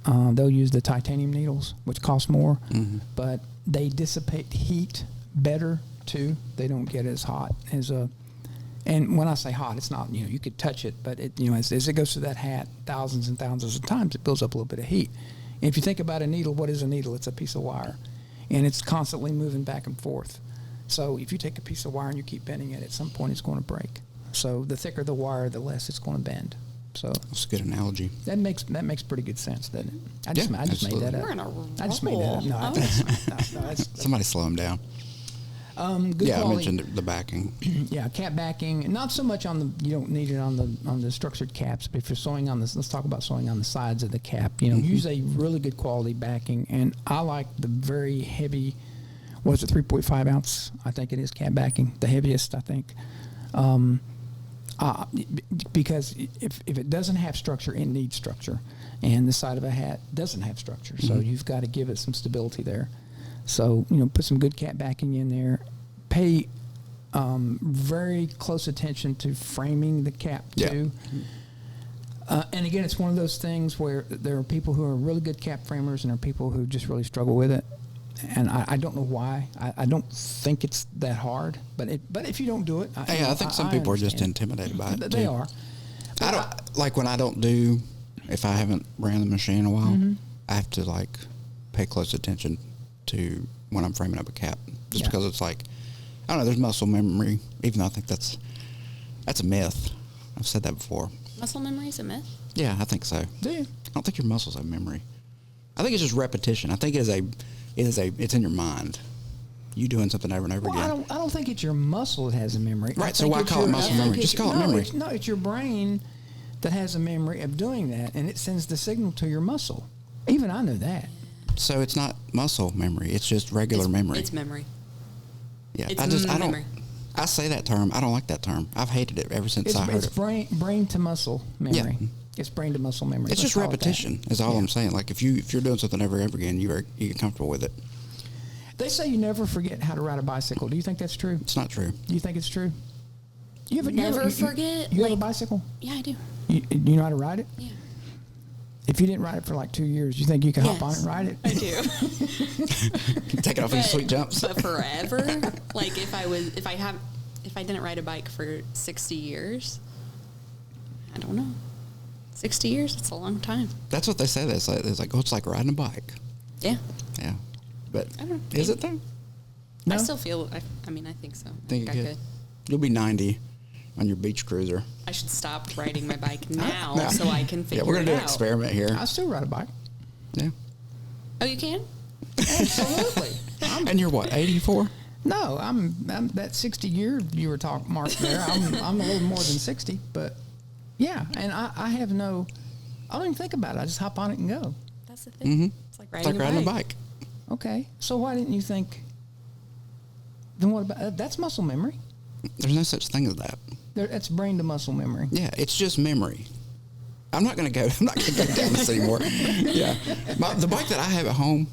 They'll use the titanium needles, which cost more, but they dissipate heat better too. They don't get as hot as a. And when I say hot, it's not, you could touch it, but as it goes through that hat thousands and thousands of times, it builds up a little bit of heat. And if you think about a needle, what is a needle? It's a piece of wire, and it's constantly moving back and forth. So if you take a piece of wire and you keep bending it, at some point it's going to break. So the thicker the wire, the less it's going to bend. So that's a good analogy. That makes pretty good sense, doesn't it? I just made that up. We're in a roll. I just made that up. No, that's Somebody slow him down. Good quality. I mentioned the backing. Yeah, cap backing. Not so much you don't need it on the structured caps, but if you're sewing on this, let's talk about sewing on the sides of the cap. Use a really good quality backing, and I like the very heavy, 3.5 ounce, I think it is, cap backing, the heaviest, I think. Because if it doesn't have structure, it needs structure, and the side of a hat doesn't have structure, so you've got to give it some stability there. So, put some good cap backing in there. Pay very close attention to framing the cap, too. And again, it's one of those things where there are people who are really good cap framers and there are people who just really struggle with it. And I don't know why. I don't think it's that hard. But if you don't do it... I think some people are just intimidated by it, They too. are. When I don't do... If I haven't ran the machine in a while, I have to, pay close attention to when I'm framing up a cap, just because it's I don't know, there's muscle memory, even though I think that's a myth. I've said that before. Muscle memory is a myth? Yeah, I think so. Do you? I don't think your muscles have memory. I think it's just repetition. I think it's in your mind. You doing something over and over again. I don't think it's your muscle that has a memory. Right, so why call it muscle memory? Just call it memory. It's your brain that has a memory of doing that, and it sends the signal to your muscle. Even I know that. So it's not muscle memory. It's just regular memory. It's memory. Yeah, It's I memory. I say that term. I don't like that term. I've hated it ever since I heard it's it. brain to muscle memory. Yeah. It's brain to muscle memory. It's just repetition. Is all I'm saying. Like if you're doing something over and over again, you get comfortable with it. They say you never forget how to ride a bicycle. Do you think that's true? It's not true. Do you think it's true? You Never forget. You have a bicycle? Yeah, I do. You know how to ride it? Yeah. If you didn't ride it for like 2 years, you think you could hop on it and ride it? I do. Take it off in sweet jumps. But forever, like if I didn't ride a bike for 60 years, I don't know. 60 years, it's a long time. That's what they say. It's like, oh, it's like riding a bike. Yeah. Yeah. But I don't know. is it though? No? I still feel, I think so. Think I you could? You'll be 90 on your beach cruiser. I should stop riding my bike now so I can figure it out. Yeah, we're going to do an experiment here. I still ride a bike. Yeah. Oh, you can? Absolutely. And you're what, 84? No, I'm that 60 year you were talking, Mark, there. I'm a little more than 60, but yeah, and I have no, I don't even think about it. I just hop on it and go. That's the thing. Mm-hmm. It's like It's riding, like riding a a bike. bike. Okay, so why didn't you think, then what about, that's muscle memory. There's no such thing as that. That's brain to muscle memory. Yeah, it's just memory. I'm not going to go down this anymore. Yeah. The bike that I have at home,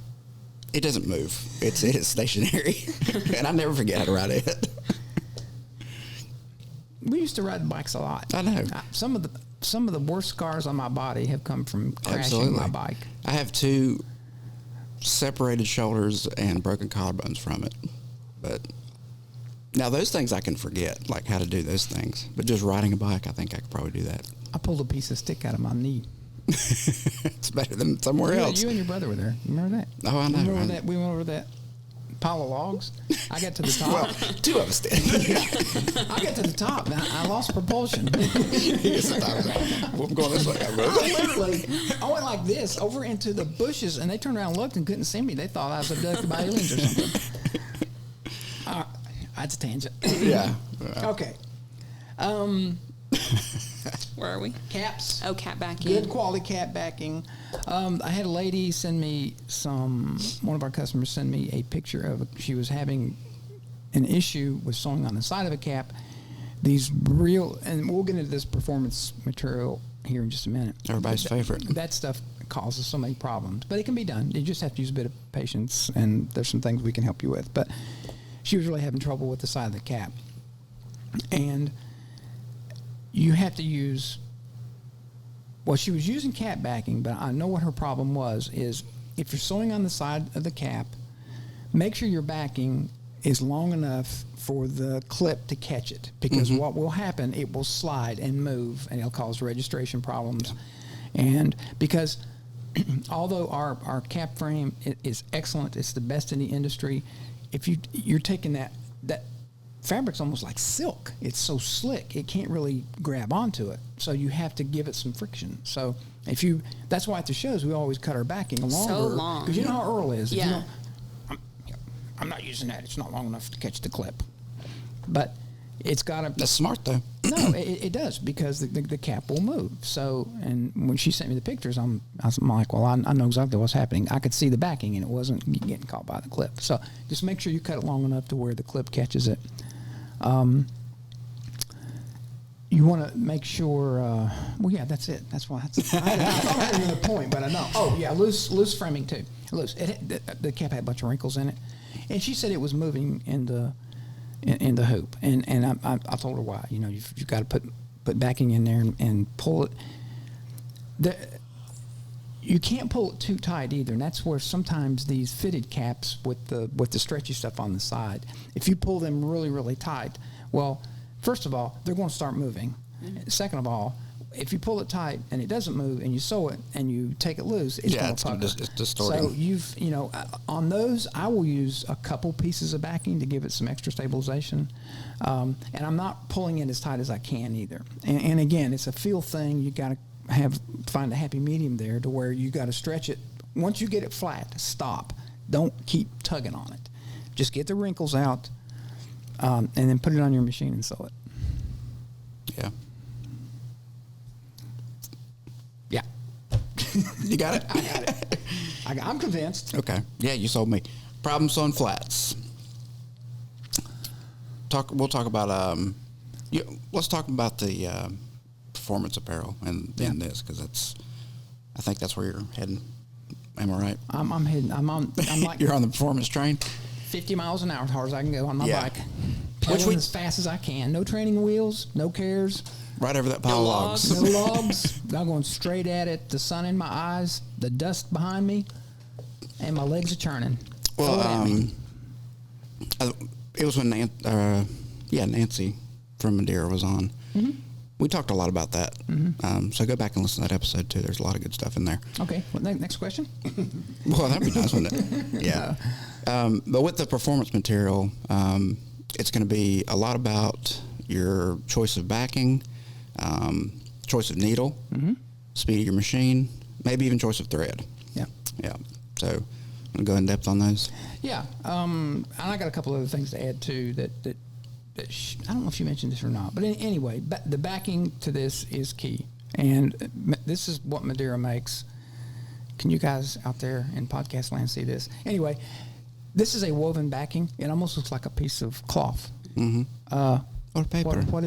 it doesn't move. It is stationary. And I never forget how to ride it. We used to ride bikes a lot. I know. Some of the worst scars on my body have come from crashing Absolutely. my bike. I have 2 separated shoulders and broken collarbones from it. But now those things I can forget, like how to do those things. But just riding a bike, I think I could probably do that. I pulled a piece of stick out of my knee. It's better than somewhere else. You and your brother were there. You remember that? Oh, I know. We went over that pile of logs. I got to the top. Well, 2 of us did. I got to the top, and I lost propulsion. I'm going this way. I went like this over into the bushes, and they turned around and looked and couldn't see me. They thought I was abducted by aliens or something. That's a tangent. Yeah. Okay. Where are we? Caps. Oh, cap backing. Good quality cap backing. I had a lady send me one of our customers send me a picture of, she was having an issue with sewing on the side of a cap. These real, and we'll get into this performance material here in just a minute. Everybody's favorite. That stuff causes so many problems, but it can be done. You just have to use a bit of patience, and there's some things we can help you with. But she was really having trouble with the side of the cap. And you have to use, well, she was using cap backing, but I know what her problem was, is if you're sewing on the side of the cap, make sure your backing is long enough for the clip to catch it, because what will happen, it will slide and move, and it'll cause registration problems. And because although our cap frame is excellent, it's the best in the industry, if you're taking that fabric's almost like silk. It's so slick, it can't really grab onto it. So you have to give it some friction. So that's why at the shows we always cut our backing longer. So long. Because you know how Earl is. Yeah. I'm not using that. It's not long enough to catch the clip. But it's got to. That's smart, though. No, it does, because the cap will move. So, and when she sent me the pictures, I'm like, well, I know exactly what's happening. I could see the backing, and it wasn't getting caught by the clip. So just make sure you cut it long enough to where the clip catches it. You want to make sure. Well, yeah, that's it. That's why. I thought I had another point, but I know. Oh, yeah, loose framing too. Loose. The cap had a bunch of wrinkles in it, and she said it was moving in the hoop. And I told her why. You know, you've got to put backing in there and pull it. You can't pull it too tight either, and that's where sometimes these fitted caps with the stretchy stuff on the side, if you pull them really, really tight, well, first of all, they're going to start moving. Mm-hmm. Second of all, if you pull it tight and it doesn't move, and you sew it and you take it loose, it's going to pucker. It's distorting. So on those, I will use a couple pieces of backing to give it some extra stabilization, and I'm not pulling it as tight as I can either. And again, it's a feel thing. You got to find a happy medium there, to where you got to stretch it. Once you get it flat, stop. Don't keep tugging on it. Just get the wrinkles out, and then put it on your machine and sew it. Yeah. Yeah. You got it? I got it. I'm convinced. Okay. Yeah, you sold me. Problem sewing flats. We'll talk about let's talk about the performance apparel and this, because I think that's where you're heading. Am I right? I'm heading. I'm like You're on the performance train. 50 miles an hour, as hard as I can go on my bike. Which Pedaling as fast as I can. No training wheels, no cares. Right over that pile of logs. No logs. I'm going straight at it. The sun in my eyes, the dust behind me, and my legs are churning. Well, it was when Nancy from Madeira was on. Mm-hmm. We talked a lot about that. Mm-hmm. So go back and listen to that episode too. There's a lot of good stuff in there. Okay. Well, next question. Well, that'd be nice, wouldn't it? Yeah. But with the performance material, it's going to be a lot about your choice of backing, choice of needle, speed of your machine, maybe even choice of thread. Yeah. Yeah. So I'm going to go in depth on those. Yeah. And I got a couple other things to add too that I don't know if you mentioned this or not, but anyway, the backing to this is key. And this is what Madeira makes. Can you guys out there in podcast land see this? Anyway, this is a woven backing. It almost looks like a piece of cloth. Mm-hmm. Or paper. What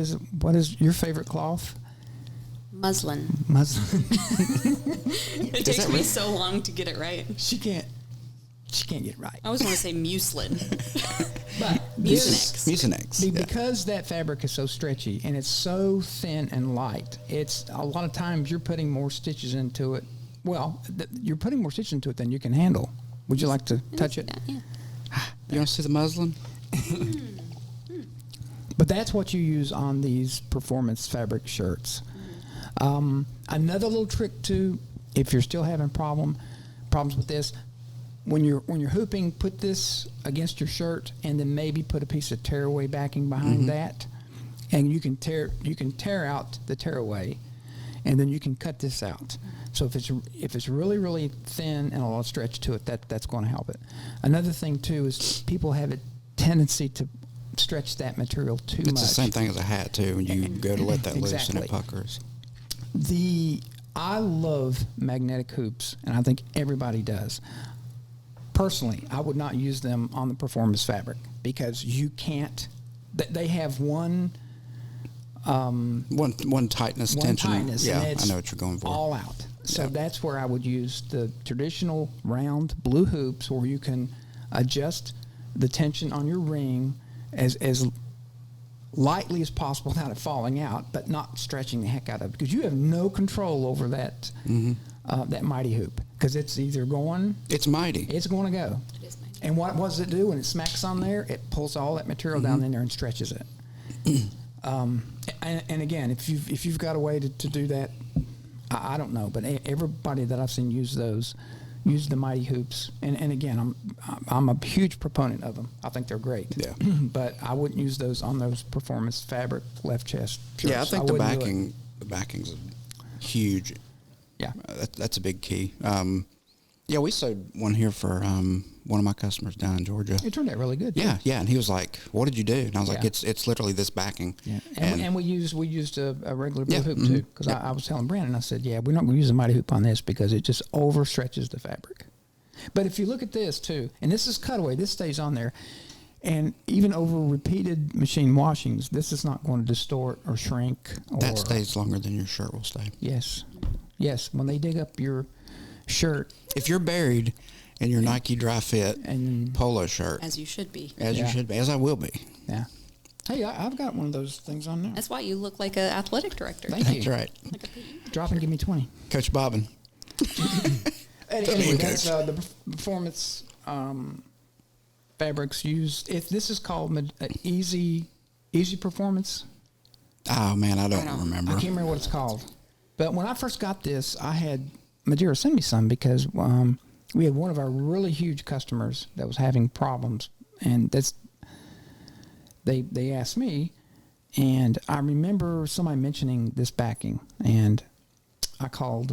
is your favorite cloth? Muslin. It takes me so long to get it right. She can't get it right. I always want to say muslin. But Mucinex. Because that fabric is so stretchy and it's so thin and light, it's a lot of times you're putting more stitches into it. Well, you're putting more stitches into it than you can handle. Would you like to touch it? Yeah. You want to see the muslin? But that's what you use on these performance fabric shirts. Another little trick too, if you're still having problems with this, when you're hooping, put this against your shirt and then maybe put a piece of tearaway backing behind that, and you can tear out the tearaway, and then you can cut this out. So if it's really, really thin and a lot of stretch to it, that's going to help it. Another thing too is people have a tendency to stretch that material too much. It's the same thing as a hat too. When you go to let that loose and it puckers. I love magnetic hoops, and I think everybody does. Personally, I would not use them on the performance fabric because you can't. They have one tightness, tension. Tightness, yeah, and I know what you're going for. All out. So that's where I would use the traditional round blue hoops, where you can adjust the tension on your ring as lightly as possible without it falling out, but not stretching the heck out of it, because you have no control over that that mighty hoop, because it's either going. It's mighty. It's going to go. It is mighty. And what does it do when it smacks on there? It pulls all that material down in there and stretches it. And again, if you've got a way to do that, I don't know, but everybody that I've seen use the mighty hoops, and again, I'm a huge proponent of them. I think they're great. Yeah. But I wouldn't use those on those performance fabric left chest shirts. Yeah, I think the backing's huge. Yeah, that's a big key. Yeah, we sewed one here for one of my customers down in Georgia. It turned out really good. Yeah, yeah, and he was like, "What did you do?" And I was like, Yeah. "It's literally this backing." Yeah, and we used a regular blue hoop mhm. too, because I was telling Brandon, I said, yeah, we're not going to use a mighty hoop on this because it just overstretches the fabric. But if you look at this too, and this is cutaway, this stays on there, and even over repeated machine washings, this is not going to distort or shrink. That stays longer than your shirt will stay. Yes, when they dig up your shirt, If you're buried in your Nike Dry Fit and polo shirt, As you should be. as you should be, as I will be. yeah. Hey, I've got one of those things on now. That's why you look like an athletic director. Thank That's you. right, Like a PE. Drop and give me 20. Coach Bobbin. Anyway, that's the performance fabrics used. This is called easy Performance. Oh man, I don't remember. I can't remember what it's called. But when I first got this, I had Madeira send me some because we had one of our really huge customers that was having problems, and they asked me, and I remember somebody mentioning this backing, and I called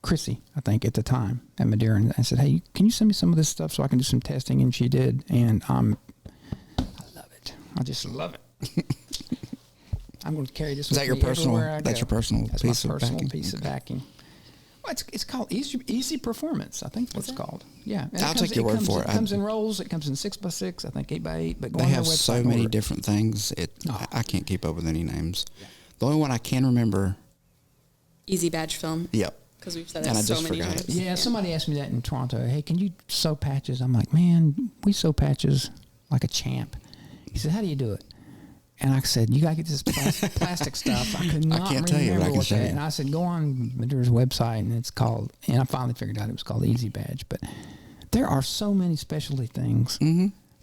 Chrissy, I think, at the time at Madeira, and I said, hey, can you send me some of this stuff so I can do some testing? And she did, and I love it. I just love it. I'm going to carry this. Is that your personal? That's your personal That's piece my of personal backing? piece of backing. It's called Easy Performance. I think that's what it's called. Yeah. And I'll take your word for it. It comes in rolls. It comes in 6x6. I think 8x8. But they have so many different things. I can't keep up with any names. Yeah. The only one I can remember. Easy Badge Film. Yep. Because we've said it so many times. Yeah, somebody asked me that in Toronto. Hey, can you sew patches? I'm like, man, we sew patches like a champ. He said, how do you do it? And I said, you got to get this plastic stuff. I could not remember what that. And I said, go on there's a website, and it's called, and I finally figured out it was called Easy Badge. But there are so many specialty things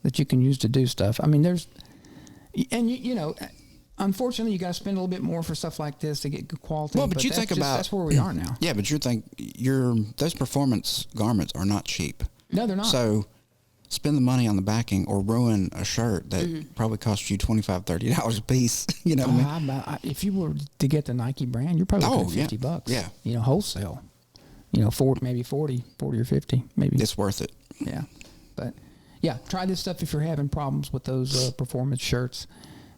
that you can use to do stuff. I mean, you know, unfortunately, you got to spend a little bit more for stuff like this to get good quality. Well, but you think about that's where we are now. Yeah, but those performance garments are not cheap. No, they're not. So spend the money on the backing or ruin a shirt that probably cost you $25, $30 a piece. You know what I mean? If you were to get the Nike brand, you're probably looking at $50. Yeah. You know, wholesale. You know, maybe 40 or 50, maybe. It's worth it. Yeah. But yeah, try this stuff if you're having problems with those performance shirts,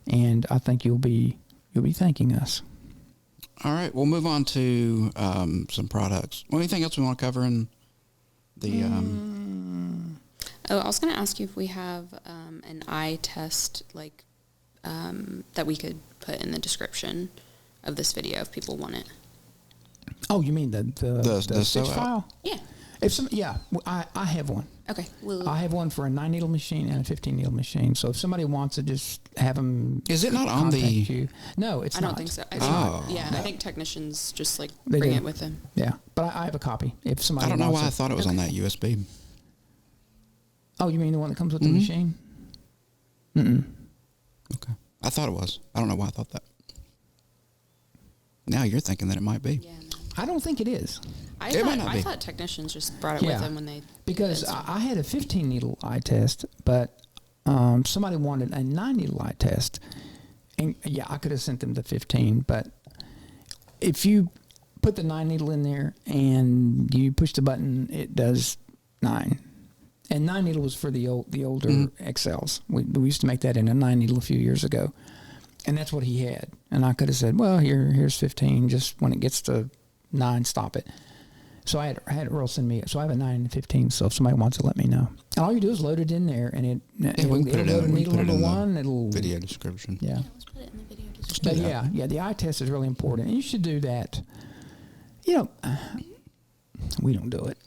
and I think you'll be thanking us. All right, we'll move on to some products. Anything else we want to cover in the? I was going to ask you if we have an eye test that we could put in the description of this video if people want it. Oh, you mean the StitchPhile? Yeah. I have one. Okay. I have one for a 9-needle machine and a 15-needle machine. So if somebody wants to just have them, is it not on the? No, it's not. I don't think so. I think technicians just bring it with them. Yeah, but I have a copy. If somebody, I don't know why I thought it was on that USB. Oh, you mean the one that comes with the machine? Mm-mm. Okay, I thought it was. I don't know why I thought that. Now you're thinking that it might be. Yeah. I don't think it is. I thought technicians just brought it with them when they... Because I had a 15-needle eye test, but somebody wanted a 9-needle eye test. And, I could have sent them the 15, but if you put the 9-needle in there and you push the button, it does 9. And 9-needle was for the older XLs. We used to make that in a 9-needle a few years ago. And that's what he had. And I could have said, well, here's 15. Just when it gets to 9, stop it. So I had Earl send me. So I have a 9 and a 15. So if somebody wants to, let me know. And all you do is load it in there, and it'll load a needle number 1. It'll video description. Yeah. Let's put it in the video description. But the eye test is really important, and you should do that. You know, we don't do it.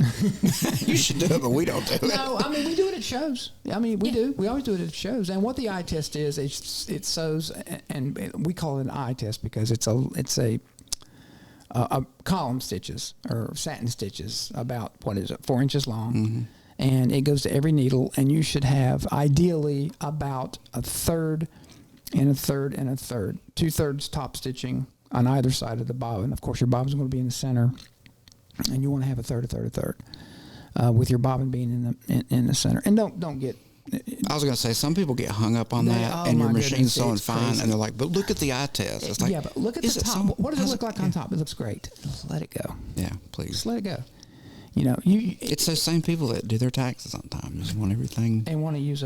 You should do it, but we don't do it. No, I mean, we do it at shows. I mean, we do. We always do it at shows. And what the eye test is, it sews, and we call it an eye test because it's a column stitches or satin stitches about 4 inches long, and it goes to every needle. And you should have ideally about a third and a third and a third, 2/3 top stitching on either side of the bobbin. Of course, your bobbin's going to be in the center. And you want to have a third, with your bobbin being in the center. And don't get. I was going to say, some people get hung up on that, and your machine's sewing fine, and they're like, "But look at the eye test." It's like, but look at the top. What does it look like on top? It looks great. Just let it go. Yeah, please. Just let it go. You know, it's those same people that do their taxes on time. Just want everything. And want to use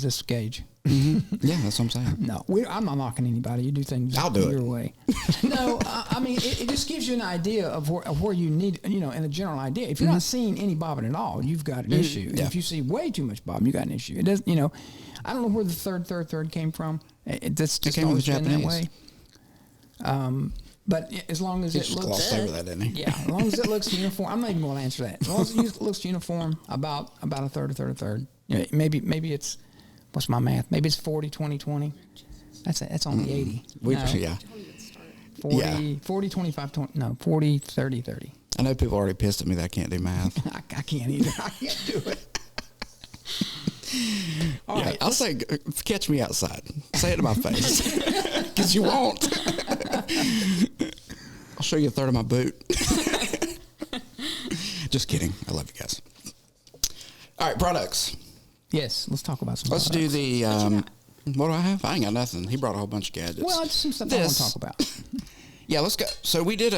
this gauge. Yeah, that's what I'm saying. No, I'm not knocking anybody. You do things I'll do your way. No, I mean, it just gives you an idea of where you need, and a general idea. If you're not seeing any bobbin at all, you've got an issue. And if you see way too much bobbin, you got an issue. It doesn't, I don't know where the third came from. It's just came always from the been Japanese. That way. But as long as it looks... glossed over that, didn't he? Yeah, as long as it looks uniform. I'm not even going to answer that. As long as it looks uniform, about a third. Maybe it's... What's my math? Maybe it's 40, 20, 20. That's only 80. Yeah. 40, 25, 20. No, 40, 30, 30. I know people are already pissed at me that I can't do math. I can't either. I can't do it. All right, I'll say, catch me outside. Say it to my face. Because you won't. I'll show you a third of my boot. Just kidding. I love you guys. All right, products. Yes, let's talk about some Let's products. do the... what do I have? I ain't got nothing. He brought a whole bunch of gadgets. Well, it's some stuff I want to talk about. Yeah, let's go. So we did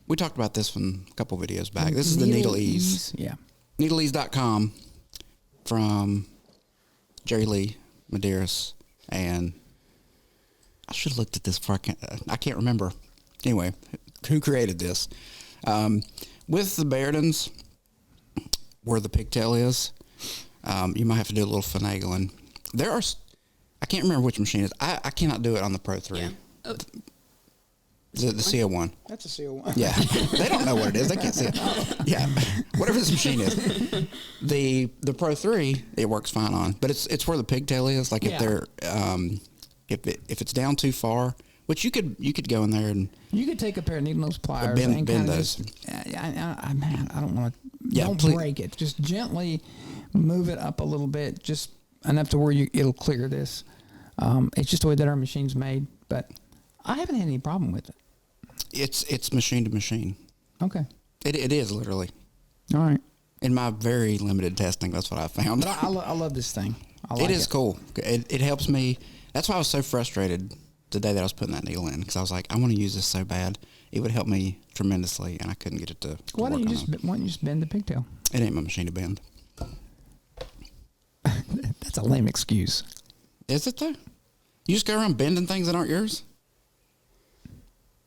we talked about this one a couple videos back. This is the Needle Ease. Yeah. NeedleEase.com from Jerry Lee Medeiros, and I should have looked at this before I can't remember. Anyway, who created this. With the Barudans, where the pigtail is, you might have to do a little finagling. I can't remember which machine it is. I cannot do it on the Pro 3. Yeah. Oh. The CO1. That's a CO1. Yeah. They don't know what it is. They can't see it. Yeah. Whatever this machine is. The Pro 3, it works fine on. But it's where the pigtail is. Like if they're if it's down too far, which you could go in there and you could take a pair of needle nose pliers bend those. I don't want to. Yeah, don't break it. Just gently move it up a little bit, just enough to where it'll clear this. It's just the way that our machine's made, but I haven't had any problem with it. It's machine to machine. Okay. It is literally. All right. In my very limited testing, that's what I found. But I love this thing. It is cool. It helps me. That's why I was so frustrated the day that I was putting that needle in, because I was like, I want to use this so bad. It would help me tremendously, and I couldn't get it to why work don't you just bend the pigtail? It ain't my machine to bend. That's a lame excuse. Is it though? You just go around bending things that aren't yours?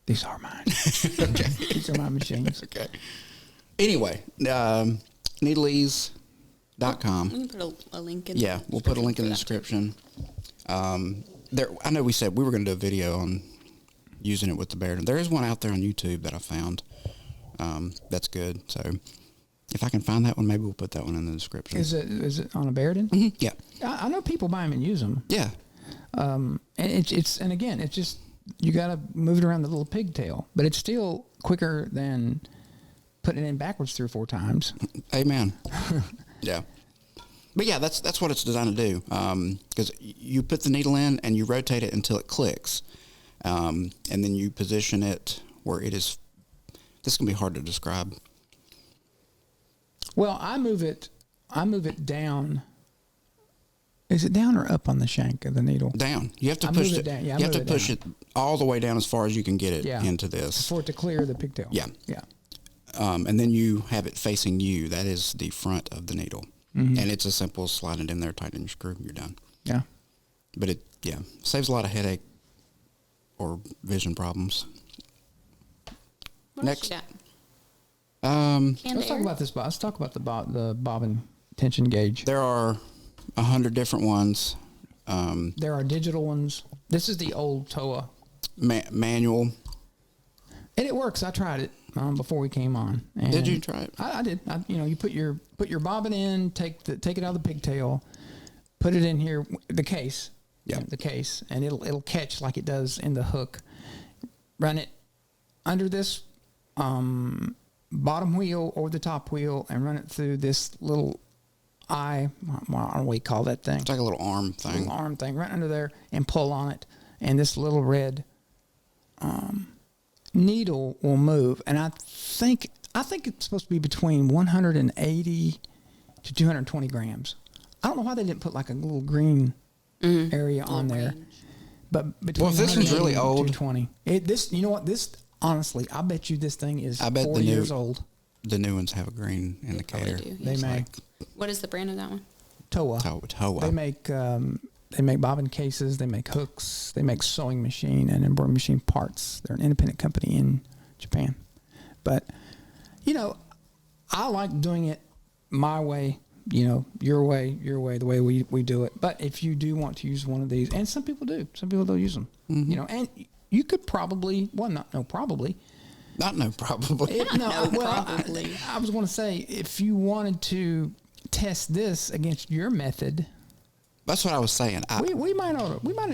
These are mine. Okay. These are my machines. Okay. Anyway, needleease.com. We can put a link in. Yeah, we'll put a link in the description. I know we said we were going to do a video on using it with the Barudan. There is one out there on YouTube that I found. That's good. So if I can find that one, maybe we'll put that one in the description. Is it on a Barudan? Mm-hmm. Yeah. I know people buy them and use them. Yeah. And it's just you got to move it around the little pigtail, but it's still quicker than putting it in backwards 3 or 4 times. Amen. Yeah. But yeah, that's what it's designed to do. Because you put the needle in and you rotate it until it clicks, and then you position it where it is. This can be hard to describe. Well, I move it down. Is it down or up on the shank of the needle? Down. You have to push it. Down. Yeah, you have to push it all the way down as far as you can get it into this. For it to clear the pigtail. Yeah. Yeah. And then you have it facing you. That is the front of the needle. Mm-hmm. And it's as simple as slide it in there, tighten your screw, you're done. Yeah. But it saves a lot of headache or vision problems. What Next. else you got? Let's talk about this. Let's talk about the bobbin tension gauge. There are 100 different ones. There are digital ones. This is the old TOA. Manual. And it works. I tried it before we came on. And did you try it? I did. You put your bobbin in, take it out of the pigtail, put it in here, the case. Yeah. The case, and it'll catch like it does in the hook. Run it under this bottom wheel or the top wheel, and run it through this little I don't know what you call that thing. It's like a little arm thing. Right under there, and pull on it, and this little red needle will move. And I think it's supposed to be between 180 to 220 grams. I don't know why they didn't put like a little green area on there. Range. But between if this one's really old, 220. You know what? This honestly, I bet you this thing is 4 years old. The new ones have a green indicator. Do, They make. What is the brand of that one? TOA. TOA. They make bobbin cases. They make hooks. They make sewing machine and embroidery machine parts. They're an independent company in Japan. But I like doing it my way. Your way, the way we do it. But if you do want to use one of these, and some people do use them. Mm-hmm. And you could probably probably. Not no probably. Probably. I was going to say, if you wanted to test this against your method, that's what I was saying. We might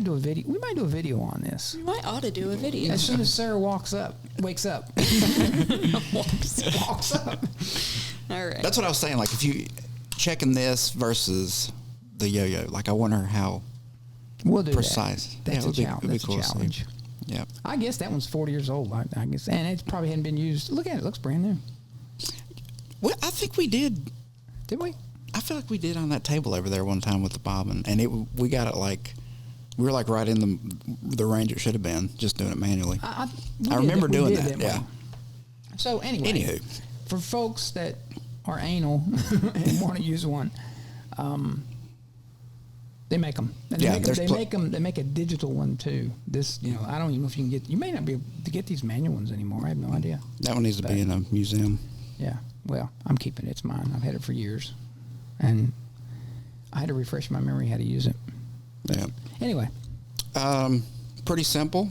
do a video. We might do a video on this. We might ought to do a video. As soon as Sarah wakes up. walks up. All right. That's what I was saying. Like if you checking this versus the yo-yo, like I wonder how we'll do precise. That. That's a challenge. It'd be cool a challenge. Yeah. I guess that one's 40 years old. I guess, and it probably hadn't been used. Look at it; it looks brand new. Well, I think we did. Did we? I feel like we did on that table over there one time with the bobbin, and we got it like we were like right in the range it should have been, just doing it manually. I remember doing that. Yeah. So anyway, anywho, for folks that are anal and want to use one, They make them. And they make a digital one too. This, I don't even know if you can get. You may not be able to get these manual ones anymore. I have no idea. That one needs to be in a museum. Yeah. Well, I'm keeping it. It's mine. I've had it for years, and I had to refresh my memory how to use it. Yeah. Anyway. Pretty simple.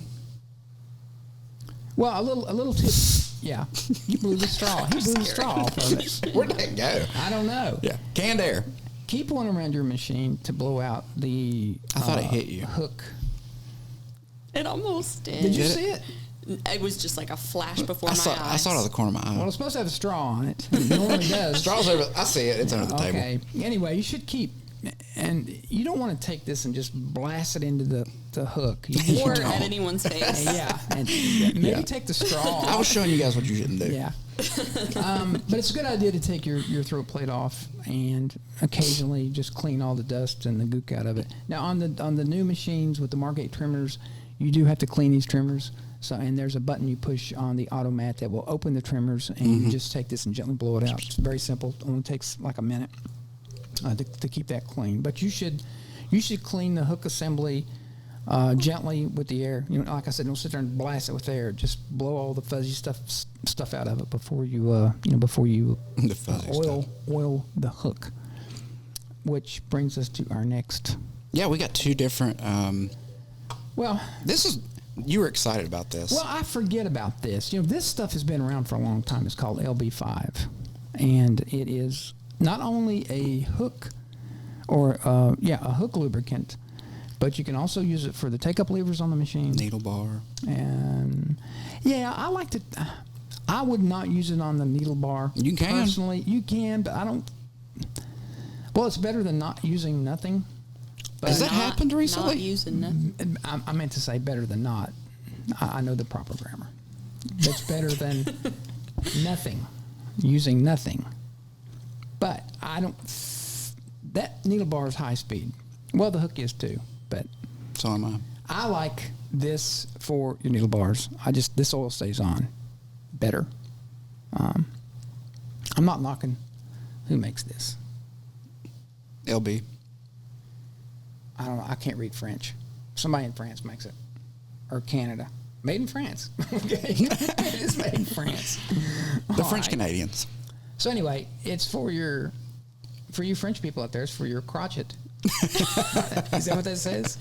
Well, a little tip. Yeah. You blew the straw. He blew the straw off of it. Where'd that go? I don't know. Yeah. Canned air. Keep one around your machine to blow out the I thought it hit you. Hook. It almost did. Did you see it? It was just like a flash before my eyes. I saw it out of the corner of my eye. Well, it's supposed to have a straw on it. It normally does. Straw's over. I see it. It's under the table. Okay. Anyway, you should keep, and you don't want to take this and just blast it into the hook. Or at anyone's face. Yeah. And maybe take the straw off. I was showing you guys what you shouldn't do. Yeah. But it's a good idea to take your throat plate off and occasionally just clean all the dust and the gook out of it. Now, on the new machines with the Mark 8 trimmers, you do have to clean these trimmers. So, and there's a button you push on the automat that will open the trimmers, and you just take this and gently blow it out. It's very simple. It only takes like a minute to keep that clean. But you should clean the hook assembly gently with the air. Like I said, don't sit there and blast it with air. Just blow all the fuzzy stuff out of it before you oil the hook. Which brings us to our next. Yeah, we got two different. You were excited about this. Well, I forget about this. This stuff has been around for a long time. It's called LB5, and it is not only a hook or a hook lubricant, but you can also use it for the take-up levers on the machine. Needle bar. And I like to. I would not use it on the needle bar. You can. Personally, you can, but I don't. Well, it's better than not using nothing. Has that happened recently? Not using nothing. I meant to say better than not. I know the proper grammar. It's better than nothing. Using nothing. But I don't. That needle bar is high speed. Well, the hook is too. But so am I. I like this for your needle bars. This oil stays on better. I'm not knocking who makes this. LB. I don't know. I can't read French. Somebody in France makes it. Or Canada. Made in France. Okay. It is made in France. The French Canadians. So anyway, it's for you French people out there, it's for your crotchet. Is that what that says?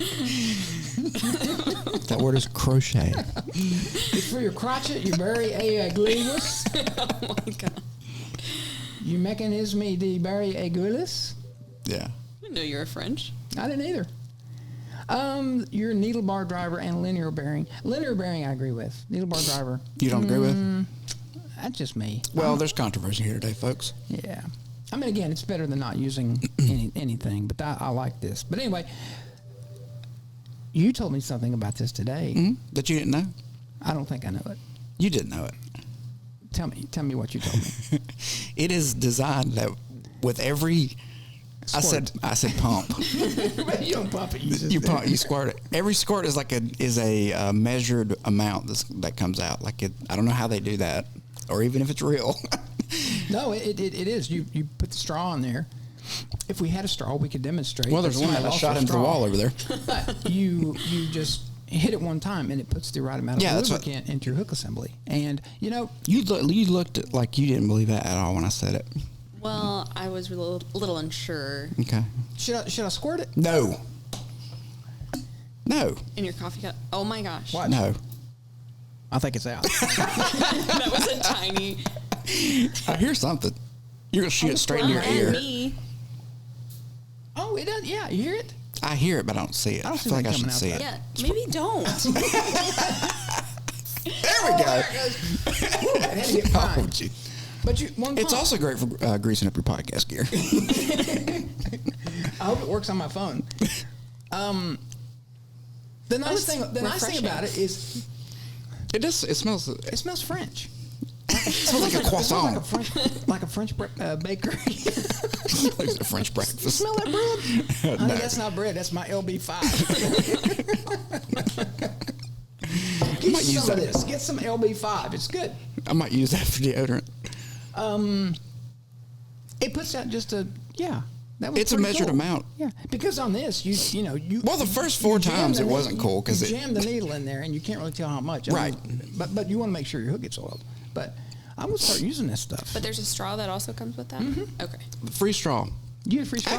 That word is crochet. It's for your crotchet, you bury a glivus. Oh my God. You mechanisme de bury a glivus. Yeah. I didn't know you were French. I didn't either. Your needle bar driver and linear bearing. Linear bearing, I agree with. Needle bar driver. You don't agree with? That's just me. Well, there's controversy here today, folks. Yeah. I mean, again, it's better than not using anything, but I like this. But anyway, you told me something about this today. That you didn't know? I don't think I know it. You didn't know it. Tell me what you told me. It is designed that with every... Squirt. I said pump. You don't pump it. You pump. You squirt it. Every squirt is a measured amount that comes out. I don't know how they do that, or even if it's real. No, it is. You put the straw in there. If we had a straw, we could demonstrate. Well, there's one that I shot into the wall over there. But you just hit it one time, and it puts the right amount of lubricant into your hook assembly. And you looked at like you didn't believe that at all when I said it. Well, I was a little unsure. Okay. Should I squirt it? No. In your coffee cup? Oh my gosh. What? No. I think it's out. That was a tiny. I hear something. You're gonna shoot it straight in your ear. Me. Oh, it does. Yeah, you hear it? I hear it, but I don't see it. I feel like I should see it. Yeah, maybe don't. There we go. That had to get fine. But it's also great for greasing up your podcast gear. I hope it works on my phone. The nice thing about it is it smells. It smells French. It smells like a croissant, like a French bakery. Like a French breakfast. You smell that bread? Honey, that's not bread. That's my LB5. Get some of this. Get some LB5. It's good. I might use that for deodorant. It puts out just That was it's a measured cool. amount. Yeah, because on this, you know, you. Well, the first 4 times it wasn't cool because you jam the needle in there and you can't really tell how much. Right. But you want to make sure your hook gets oiled. But I'm gonna start using this stuff. But there's a straw that also comes with that? Okay. free straw. You get free straw.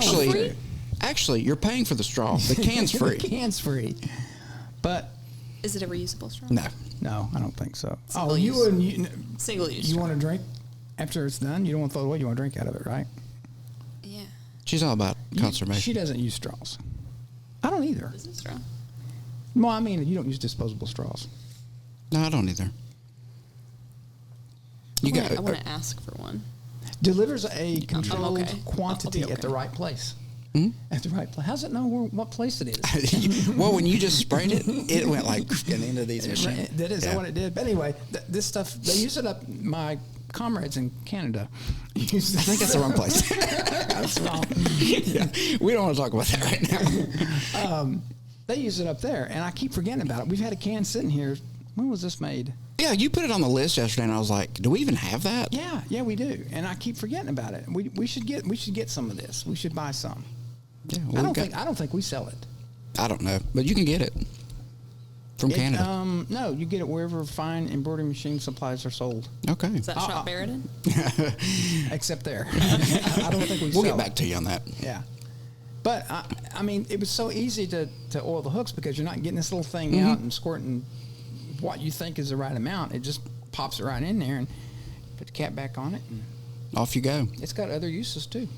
Actually, you're paying for the straw. The can's free. The can's free. But Is it a reusable straw? no, I don't think so. Single you use. wouldn't. Single use You straw. want to drink after it's done? You don't want to throw it away. You want to drink out of it, right? Yeah. She's all about conservation. She doesn't use straws. I don't either. This is straw. Well, I mean, you don't use disposable straws. No, I don't either. I want to ask for one. Delivers a controlled okay. quantity I'll be at the okay. right place. Hmm? At the right place. How's it know what place it is? Well, when you just sprayed it, it went like into these machines. That is what it did. But anyway, this stuff, they use it up. My comrades in Canada use I think that's the wrong place. That's wrong. Yeah. We don't want to talk about that right now. They use it up there, and I keep forgetting about it. We've had a can sitting here. When was this made? Yeah, you put it on the list yesterday, and I was like, "Do we even have that?" Yeah, we do, and I keep forgetting about it. We should get some of this. We should buy some. Yeah, I don't think we sell it. I don't know, but you can get it from Canada. No, you get it wherever fine embroidery machine supplies are sold. Okay, Is that shop Barudan? Except there. I don't think we sell we'll get it. back to you on that. Yeah. But, I mean, it was so easy to oil the hooks because you're not getting this little thing out and squirting what you think is the right amount. It just pops it right in there and put the cap back on it. And Off you go. it's got other uses, too.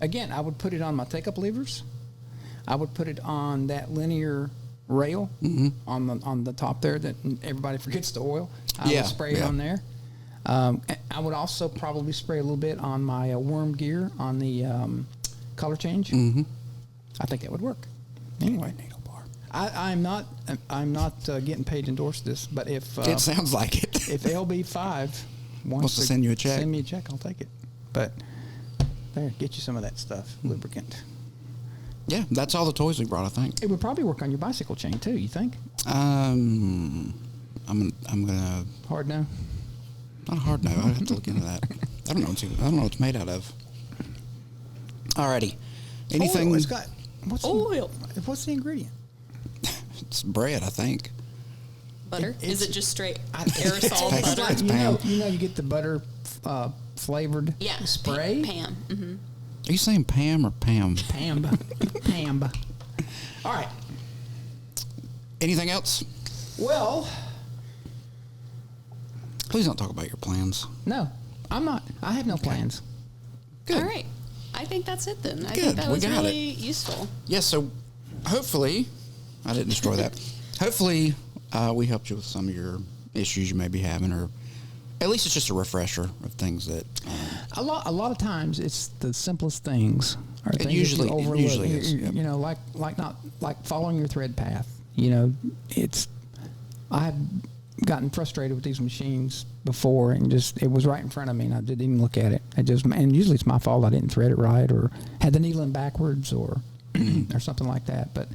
Again, I would put it on my take-up levers. I would put it on that linear rail on the top there that everybody forgets to oil. I would spray it on there. I would also probably spray a little bit on my worm gear on the color change. I think that would work. Anyway, I'm not getting paid to endorse this, but if It sounds like it. if LB5 Wants to send you a check. send me a check, I'll take it. But there, get you some of that stuff, lubricant. Yeah, that's all the toys we brought, I think. It would probably work on your bicycle chain too. You think? I'm gonna Hard no. not hard no. I have to look into that. I don't know what it's made out of. Alrighty, anything? Oil. It's got Oil. What's the ingredient? It's bread, I think. Butter? Is it's- it just straight It's aerosol paper. butter? It's you Pam. know, you get the butter flavored spray. Pam. Mm-hmm. Are you saying Pam or Pam? Pam. Pam. All right. Anything else? Well, Please don't talk about your plans. no, I'm not. I have no plans. Good. All right. I think that's it then. I Good. think that We was got really useful. Yes, so hopefully, I didn't destroy that. Hopefully, we helped you with some of your issues you may be having, or at least it's just a refresher of things that. A lot of times it's the simplest things are things that you usually overlook. is, You, yep. you know, like following your thread path. You know, I've gotten frustrated with these machines before, and it was right in front of me, and I didn't even look at it. And usually it's my fault. I didn't thread it right, or had the needle in backwards, or or something like that. But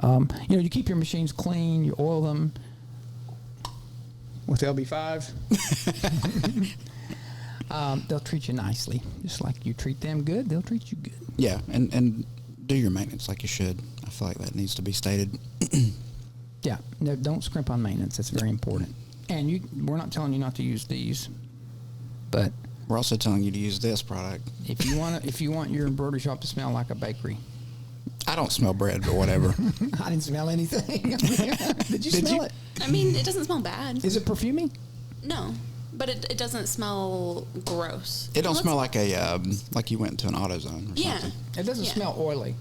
you know, you keep your machines clean, you oil them with LB5. They'll treat you nicely, just like you treat them good. They'll treat you good. Yeah, and do your maintenance like you should. I feel like that needs to be stated. Yeah, no, don't scrimp on maintenance. That's very important. And we're not telling you not to use these, but We're also telling you to use this product. if you want your embroidery shop to smell like a bakery, I don't smell bread, but whatever. I didn't smell anything. Did you smell it? I mean, it doesn't smell bad. Is it perfuming? No. But it doesn't smell gross. It don't looks- smell like like you went into an AutoZone or Yeah. something. It doesn't Yeah. smell oily.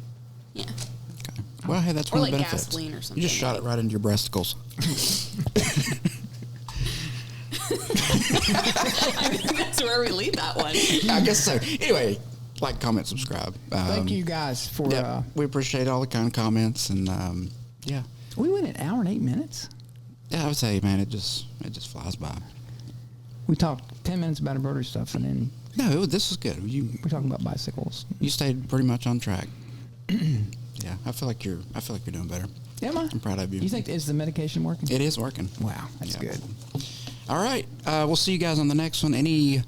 Yeah. Okay. Well, hey, that's Or one like of the benefits. gasoline or You something. just shot it right into your breasticles. I think that's where we leave that one. I guess so. Anyway, like, comment, subscribe. Thank you guys for. Yeah, we appreciate all the kind comments, and yeah, We went an hour and 8 minutes. I would say, man, it just flies by. We talked 10 minutes about embroidery stuff, and then No, this is good. You we're talking about bicycles. stayed pretty much on track. Yeah, I feel like you're doing better. Am I? I'm proud of you. You think is the medication working? It is working. Wow, that's Yeah. good. All right, we'll see you guys on the next one. Any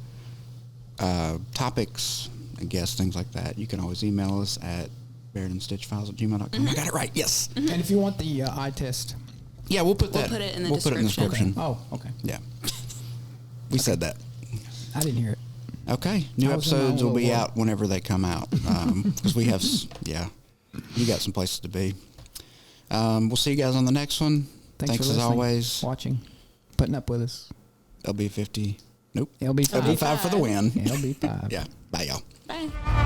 topics, guests, things like that, you can always email us at barudanstitchfiles@gmail.com. I got it right. Yes. And if you want the eye test, Yeah, we'll put We'll put it in the description. oh, okay. Yeah. We said that. I didn't hear it. Okay. New I was in my episodes will little be world. out whenever they come out. Because we have, you got some places to be. We'll see you guys on the next one. Thanks for as listening, always. watching, putting up with us. LB50. Nope. LB5. LB5 for the win. LB5. Yeah. Bye, y'all. Bye.